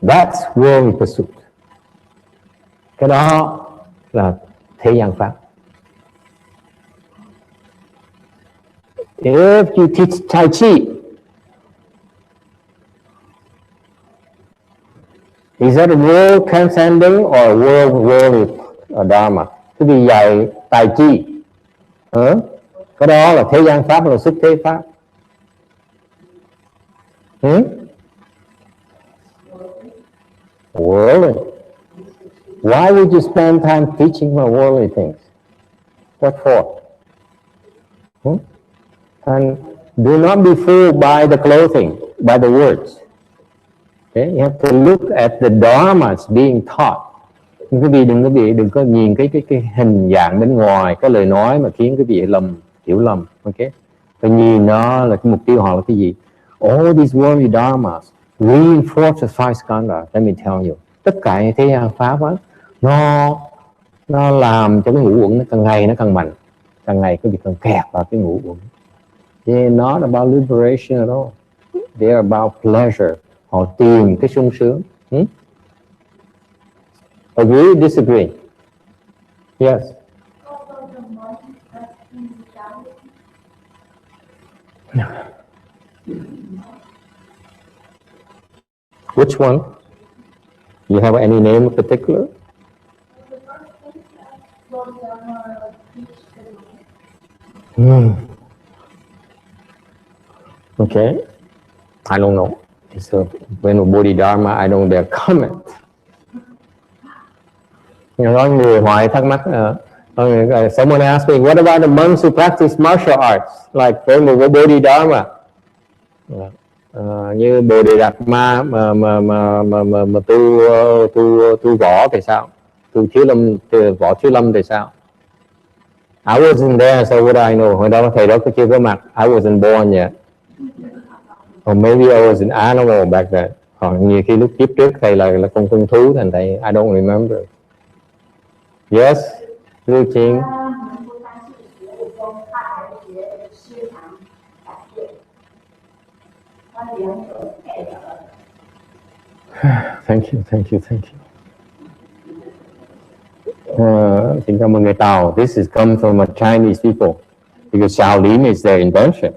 that's worldly pursuit. Cái đó là thế gian pháp. If you teach Tai Chi, is that a world transcending or world Dharma? Cái gì dạy tài chi? Cái đó là thế gian pháp, là xuất thế pháp. Worldly. Why would you spend time teaching about worldly things? What for? And do not be fooled by the clothing, by the words. Okay? You have to look at the dharmas being taught. Quý vị đừng có nhìn cái hình dạng bên ngoài, cái lời nói mà khiến quý vị hiểu lầm. Okay? Phải nhìn nó là cái mục tiêu họ là cái gì. All these worldly dharmas reinforce the five skandhas. Let me tell you. Tất cả những thế gian pháp á, nó làm cho cái ngũ uẩn nó càng ngày nó càng mạnh, càng ngày cái việc càng kẹt vào cái ngũ uẩn. They're not about liberation at all. They're about pleasure. Họ tìm cái sung sướng. Agree, disagree? Yes. Which one? You have any name in particular? Okay. I don't know. So when Bodhidharma, I don't dare comment. Có người hỏi thắc mắc, someone asked me, what about the monks who practice martial arts, like với Bodhidharma, như Bồ Đề Đạt Ma mà tu võ thì sao, tu võ Thiếu Lâm thì sao? I wasn't there, so what I know. Hồi đó thầy đó chưa có mặt. I wasn't born yet. Or maybe I was an animal back then. Còn nhiều khi lúc kiếp trước thầy là con thú thành thầy. I don't remember. Yes, Lưu Chính. Thank you. Xin cảm ơn người Tàu. This is come from a Chinese people because Shaolin is their invention.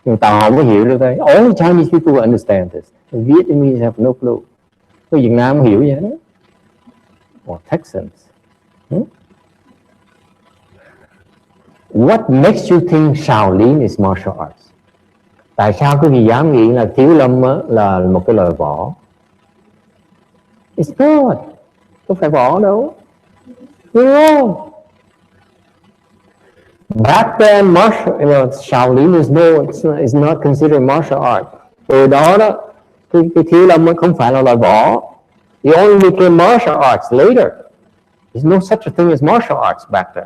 Nhưng Tàu không có hiểu được đây. Only Chinese people understand this. The Vietnamese have no clue. Người Việt Nam hiểu vậy đó. Or Texans. What makes you think Shaolin is martial arts? Tại sao quý vị dám nghĩ là Thiếu Lâm là một cái loại võ? It's not. Không phải võ đâu. No. Back then, Shaolin is not considered martial art. Từ đó cái Thiếu Lâm không phải là loại võ. It only became martial arts later. There's no such a thing as martial arts back then.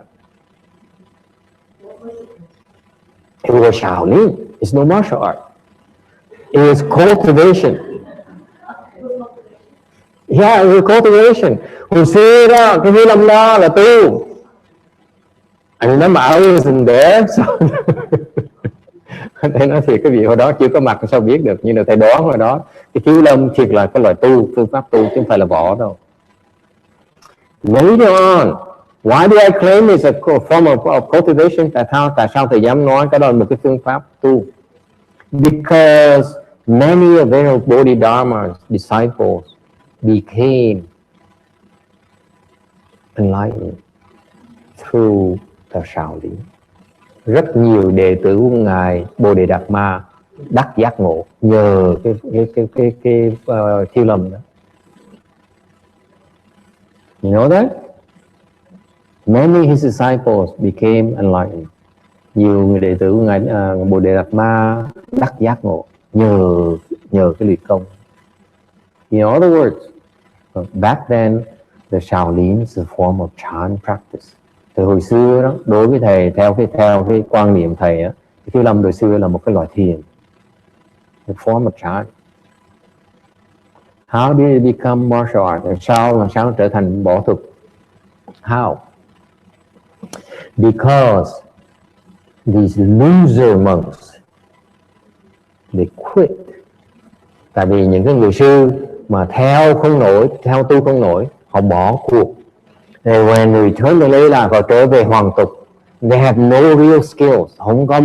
It was Shaolin. It's no martial art. It was cultivation. Yeah, it was cultivation. Hồi xưa đó, cái Thiếu Lâm đó là tu. I remember I wasn't there. So thầy nói thiệt, cái vị hồi đó chưa có mặt sao biết được, nhưng mà thầy đoán hồi đó cái Thiếu Lâm thiệt là cái loại phương pháp tu chứ không phải là võ đâu. Later on, why do I claim it's a form of cultivation? Tại sao thầy dám nói cái đó là một cái phương pháp tu? Because many of their Bodhidharma's disciples became enlightened through the Shaolin. Rất nhiều đệ tử của ngài Bồ Đề Đạt Ma đắc giác ngộ nhờ cái Thiếu Lâm đó. You know that? Many his disciples became enlightened. Nhiều người đệ tử của ngài Bồ Đề Đạt Ma đắc giác ngộ nhờ cái luyện công. In other words, back then the Shaolin is a form of Chan practice. Từ hồi xưa đó, đối với thầy theo cái quan niệm thầy á, Thiếu Lâm hồi xưa là một cái loại thiền, a form of Chan. How did it become martial art? Sao nó trở thành võ thuật? How? Because these loser monks, they quit. Tại vì những cái người sư mà theo tu không nổi, họ bỏ cuộc. When they return to Lê Lạc, họ trở về hoàng tục, They have no real skills. Không có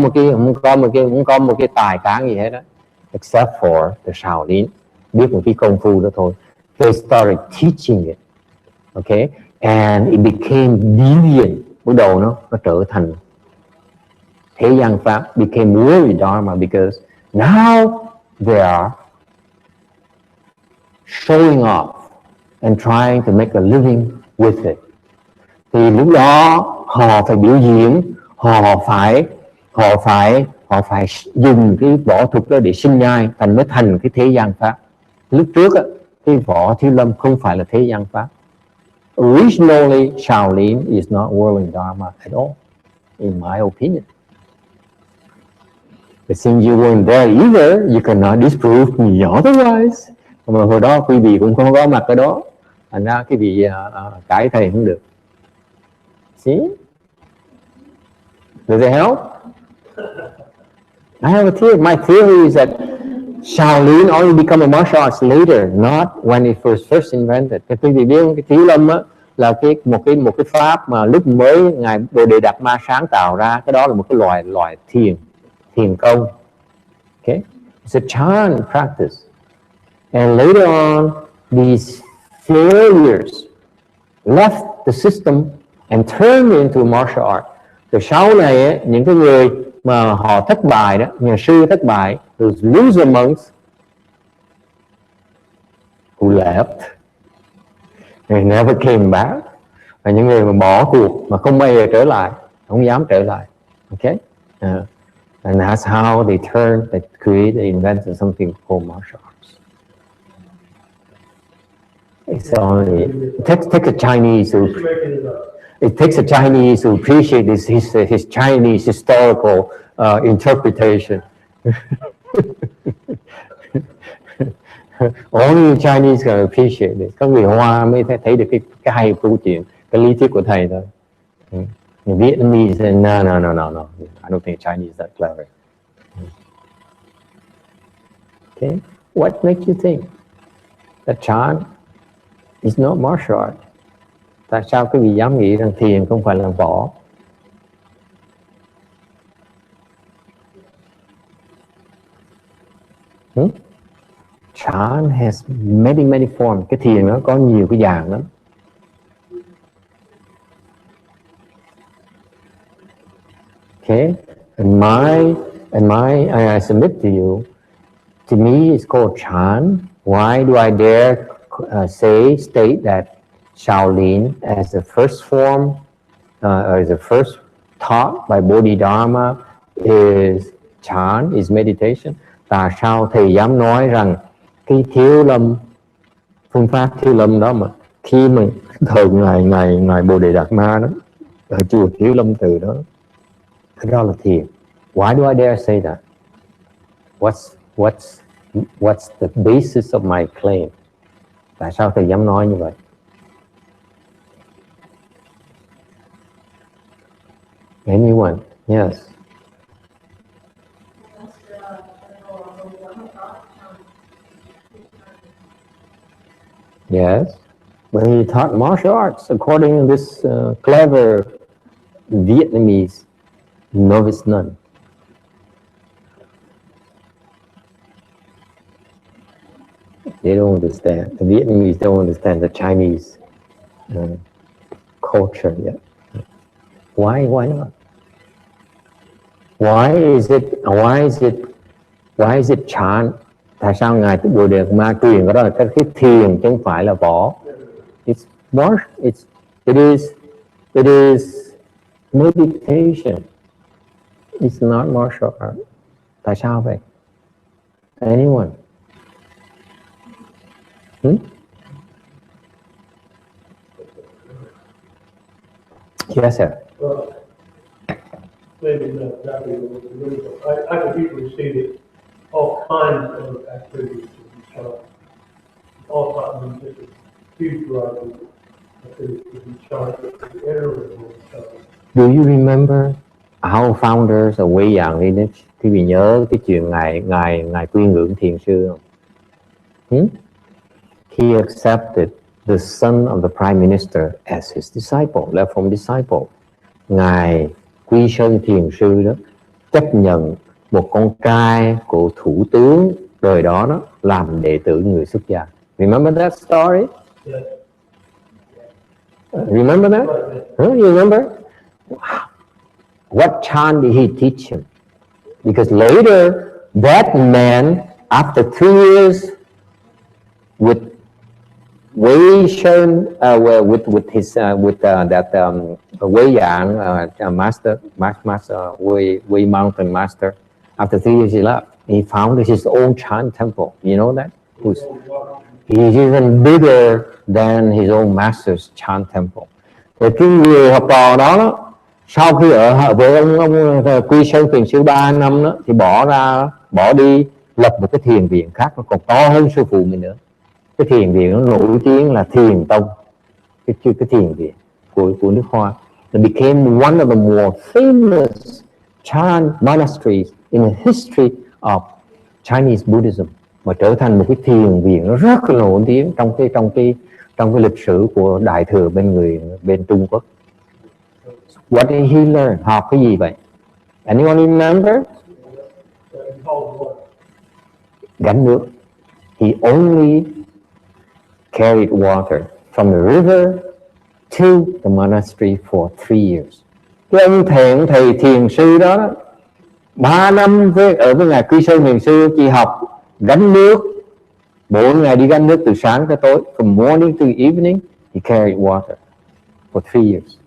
một cái tài cán gì hết đó, except for the Shaolin, biết một cái công phu đó thôi. They started teaching it, okay, and it became deviant. Bắt đầu nó trở thành thế gian pháp, became really dharma, because now they are showing off and trying to make a living with it. Thì lúc đó họ phải biểu diễn, họ phải dùng cái võ thuật đó để sinh nhai, mới thành cái thế gian pháp. Lúc trước á, cái võ Thiếu Lâm không phải là thế gian pháp. Originally, Shaolin is not whirling dharma at all, in my opinion. But since you weren't there either, you cannot disprove me otherwise. Mà hồi đó quý vị cũng không có mặt ở đó, thành ra cái vị cãi thầy không được. See? Does it help? I have a theory. My theory is that Shaolin only become a martial arts later, not when it first invented. Cái quý vị biết cái Thiếu Lâm á là một cái pháp mà lúc mới ngài Bồ Đề Đạt Ma sáng tạo ra, cái đó là một cái loại thiền công. Okay, it's a Chan practice, and later on these failures left the system and turned into martial art. Rồi sau này ấy, những cái người mà họ thất bại đó, nhà sư thất bại, those loser monks who left, they never came back, và những người mà bỏ cuộc mà không bao giờ trở lại, không dám trở lại. Okay, and that's how they invented something called martial arts. It's only it takes a Chinese who appreciate his Chinese historical interpretation. Only Chinese can appreciate this. Các người Hoa mới thấy được cái hay câu chuyện, cái lý thuyết của thầy thôi. Vietnamese say no. I don't think Chinese that clever. Okay, what makes you think that Chan is not martial art? Tại sao quý vị dám nghĩ rằng thiền không phải là võ? Chan has many forms. Cái thiền nó có nhiều cái dạng lắm. Okay, and I submit to you. To me, it's called Chan. Why do I dare state that Shaolin as the first form, as the first taught by Bodhidharma is Chan, is meditation? Tại sao thầy dám nói rằng cái Thiếu Lâm, phương pháp Thiếu Lâm đó mà khi mà thời ngài Bồ Đề Đạt Ma đó ở chùa Thiếu Lâm Từ đó, cái đó là thiền. Why do I dare say that? What's the basis of my claim? Tại sao thầy dám nói như vậy? Anyone? Yes. Yes, but he taught martial arts according to this clever Vietnamese novice nun. They don't understand. The Vietnamese don't understand the Chinese culture yet. Why not? Why is it Chan? Tại sao ngài Bồ Đề Ma truyền cái đó là cái thiền chứ không phải là võ? It is meditation. It's not martial art. Tại sao vậy? Anyone? Yes, sir. Maybe not exactly what the original. I could easily see that all kinds of activities can be shown. All kinds of different huge variety of activities can be shown. Do you remember our founders of Way Yang lineage? Thì vì nhớ cái chuyện ngài Quy Ngưỡng Thiền sư không? He accepted the son of the prime minister as his disciple, left from disciple. Ngài Quy Sơn thiền sư đó chấp nhận một con trai của thủ tướng đời đó đó làm đệ tử người xuất gia. Remember that story? Yeah. Remember that? Huh? You remember? Wow. What chant did he teach him? Because later that man, after 2 years with Wei Shen, with his that Wei Yang master Wei mountain master. After 3 years he left. He founded his own Chan temple. You know that? He's even bigger than his own master's Chan temple. Rồi cái người học trò đó sau khi ở với ông Quy Sơn thiền sư 3 năm đó thì bỏ đi lập một cái thiền viện khác, nó còn to hơn sư phụ mình nữa. Cái thiền viện nó nổi tiếng là Thiền Tông, cái thiền viện của nước Hoa. It became one of the more famous Chan monasteries in the history of Chinese Buddhism, mà trở thành một cái thiền viện nó rất là nổi tiếng trong cái lịch sử của Đại thừa bên Trung Quốc. What did he learn? Học cái gì vậy? Anyone remember? Gánh nước. He only carried water from the river to the monastery for 3 years. Cái ông thầy thiền sư đó 3 năm ở với ngài Quy Sơn thiền sư chỉ học gánh nước, mỗi ngày đi gánh nước từ sáng tới tối, from morning to evening he carried water for 3 years.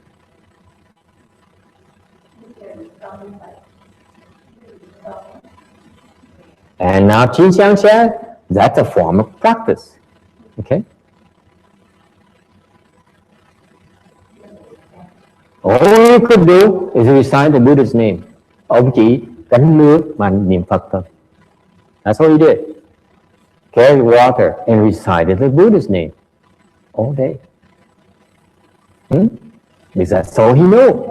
And now Qin said that's a form of practice. Okay? All you could do is recite the Buddha's name. Ông chỉ gánh nước mà niệm Phật thôi. That's all he did. Carry water and recited the Buddha's name all day. Because that's all he knew.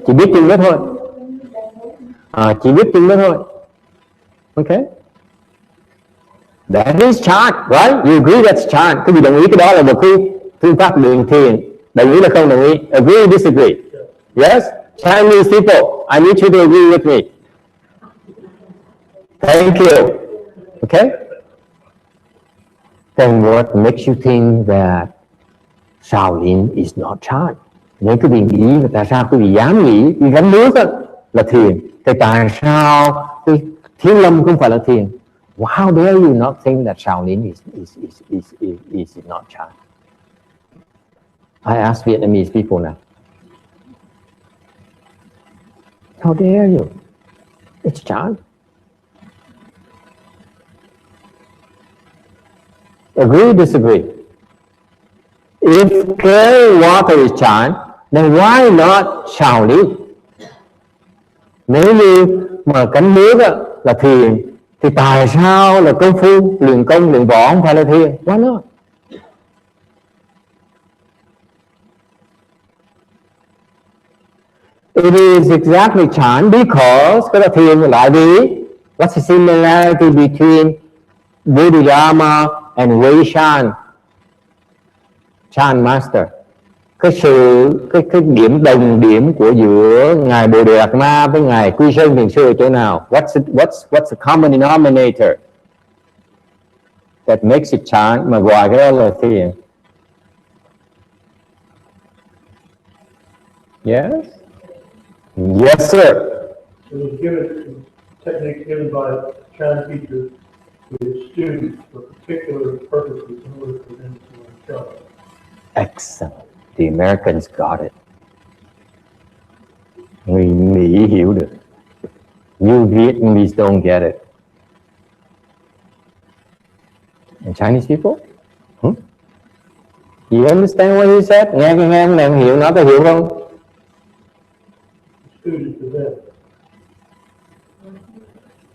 Chỉ biết chừng đó thôi. Chỉ biết chừng đó thôi. Okay? That is chant, right? You agree that's chant. Quý vị đồng ý cái đó là một cái phương pháp luyện thiền. Đồng ý là không đồng ý? Agree or disagree? Yes? Chinese people, I need you to agree with me. Thank you. Okay? Then what makes you think that Shaolin is not chant? Nếu quý vị nghĩ là tại sao quý vị dám nghĩ đi gánh nước là thiền, thì tại sao cái Thiếu Lâm không phải là thiền? How dare you not think that Shaolin is not chant? I ask Vietnamese people now. How dare you? It's chant. Agree, disagree? If carrying water is chant, then why not Shaolin? Nếu như mà gánh nước là thiền, thì tại sao là công phu, luyện công, luyện võ không phải là thiền? Why not? It is exactly chant because cái là thiền lại vì what's the similarity between Bodhidharma and Wei Shan, Chan Master? Cái điểm đồng điểm của giữa ngài Bồ Đề Đạt Ma với ngài Quy Sơn thiền sư ở chỗ nào? What's the common denominator that makes it chant mà gọi cái đó là thiền? Yes? Yes, sir. It was given technique given by Chan teacher to his students for particular purposes in order for them to learn Chan. Excellent. The Americans got it. Người Mỹ hiểu được. You Vietnamese don't get it. And Chinese people? You understand what he said? Nghe cái này hiểu, nó có hiểu không? Students to them.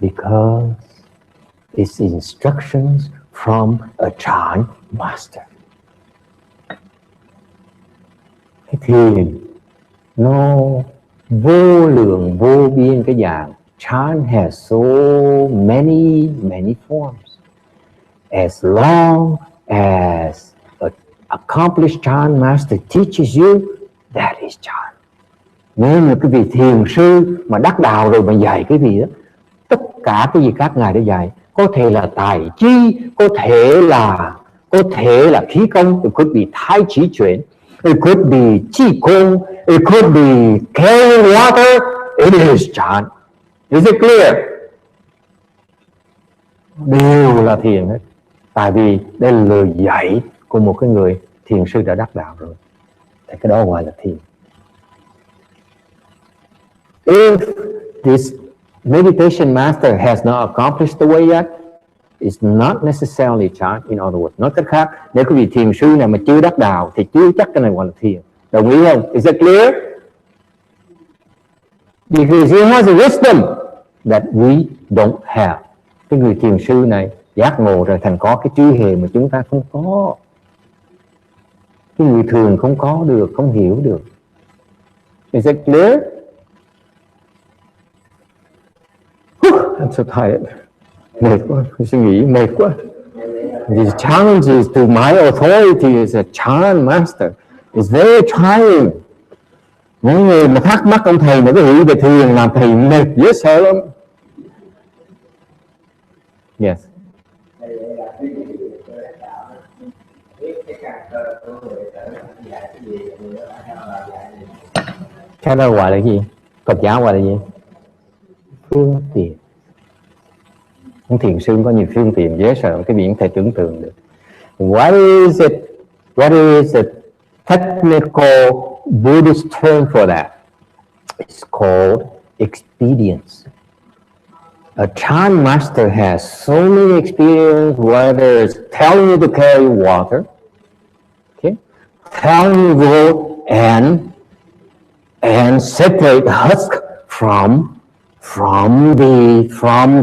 Because it's instructions from a Chan master. Cái thiền nó vô lượng vô biên cái dạng. Chan has so many forms. As long as an accomplished Chan master teaches you, that is Chan. Nếu mà quý vị thiền sư mà đắc đạo rồi mà dạy cái gì đó, tất cả cái gì các ngài đã dạy, có thể là tài chi, có thể là khí công, it could be tai chi chuyển, it could be chi kung, it could be carrying water, it is chant. Is it clear? Đều là thiền hết. Tại vì đây là lời dạy của một cái người thiền sư đã đắc đạo rồi. Thì cái đó gọi là thiền. If this meditation master has not accomplished the way yet, it's not necessarily chant. In other words, nói cách khác, nếu quý vị thiền sư này mà chưa đắc đạo thì chưa chắc cái này gọi là thiền. Đồng ý không? Is it clear? Because he has a wisdom that we don't have. Cái người thiền sư này giác ngộ rồi thành có cái trí huệ mà chúng ta không có. Cái người thường không có được, không hiểu được. Is it clear? I'm so tired. Mệt quá, suy nghĩ mệt quá. The challenges to my authority as a Chan master is very trying. Những người mà thắc mắc ông thầy mà cái hiểu về thiền làm thầy mệt dễ sợ lắm. Yes. Cái đó gọi là gì? Phật giáo gọi là gì? Phương tiện. Ông thiền sư có nhiều phương tiện dễ sợ, cái biển thể tưởng tượng được. What is the technical Buddhist term for that? It's called expedience. A Chan master has so many experience, whether it's telling you to carry water, okay, telling you to go and separate the husk from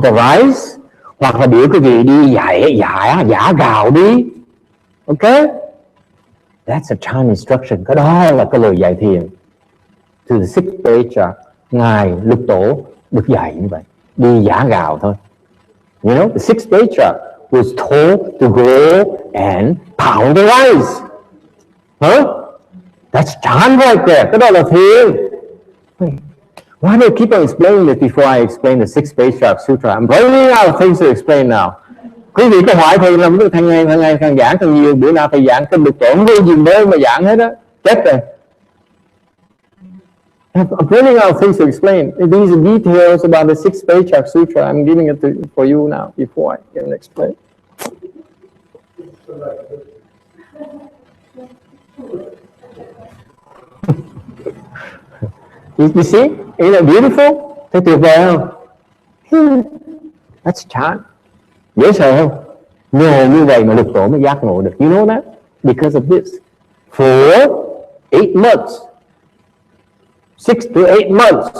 the rice, hoặc là biểu quý vị đi giả gạo đi, okay? That's a Chan instruction. Cái đó là cái lời dạy thiền. To the sixth patriarch, ngài Lục Tổ được dạy như vậy, đi giả gạo thôi. You know, the sixth patriarch was told to go and pound the rice. Huh? That's Chan right there. Cái đó là thiền. Why do I keep on explaining this before I explain the sixth patriarch Sutra? I'm running out of things to explain now. Quý vị có hỏi thầy làm thằng ngày càng giảng càng nhiều, bữa nào thầy giảng cái Lục Tổ không có gì mới mà giảng hết á, chết rồi. I'm running out of things to explain. These are details about the sixth patriarch Sutra. I'm giving it for you now before I can explain. You see? Isn't it beautiful? Thấy tuyệt vời không? That's Chan. Dễ sợ không? Nhờ như vậy mà Lục Tổ mới giác ngộ được. You know that? Because of this. For 8 months. 6 to 8 months.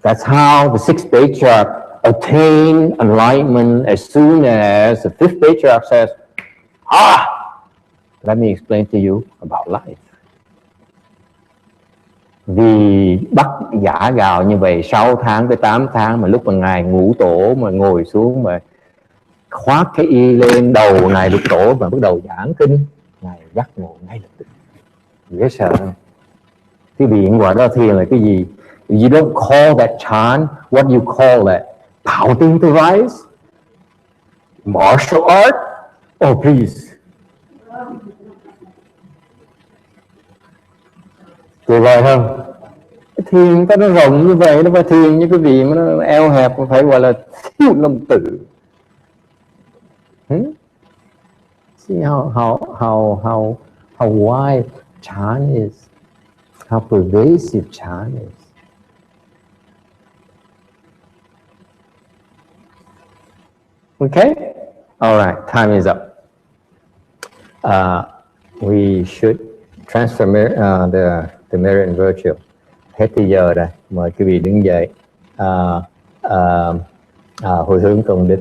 That's how the sixth patriarch attained enlightenment as soon as the fifth patriarch says, let me explain to you about life. Vì bắt giả gạo như vậy 6 tháng tới 8 tháng mà lúc mà ngài Ngũ Tổ mà ngồi xuống mà khoác cái y lên đầu này Lục Tổ và bắt đầu giảng kinh, ngài giác ngộ ngay lập tức. Dễ sợ không? Cái biển gọi đó thiền là cái gì? You don't call that Chan. What do you call that? Pounding the rice? Martial art? Oh, please. Tuyệt vời không? Cái thiền nó rộng như vậy, nó phải thiền như cái vị mà nó eo hẹp, mà phải gọi là thiếu lâm tự. See how wide Chan is, how pervasive Chan is. Okay? All right, time is up. We should transfer the merit and virtue. Hết thì giờ rồi, mời quý vị đứng dậy, hồi hướng công đức.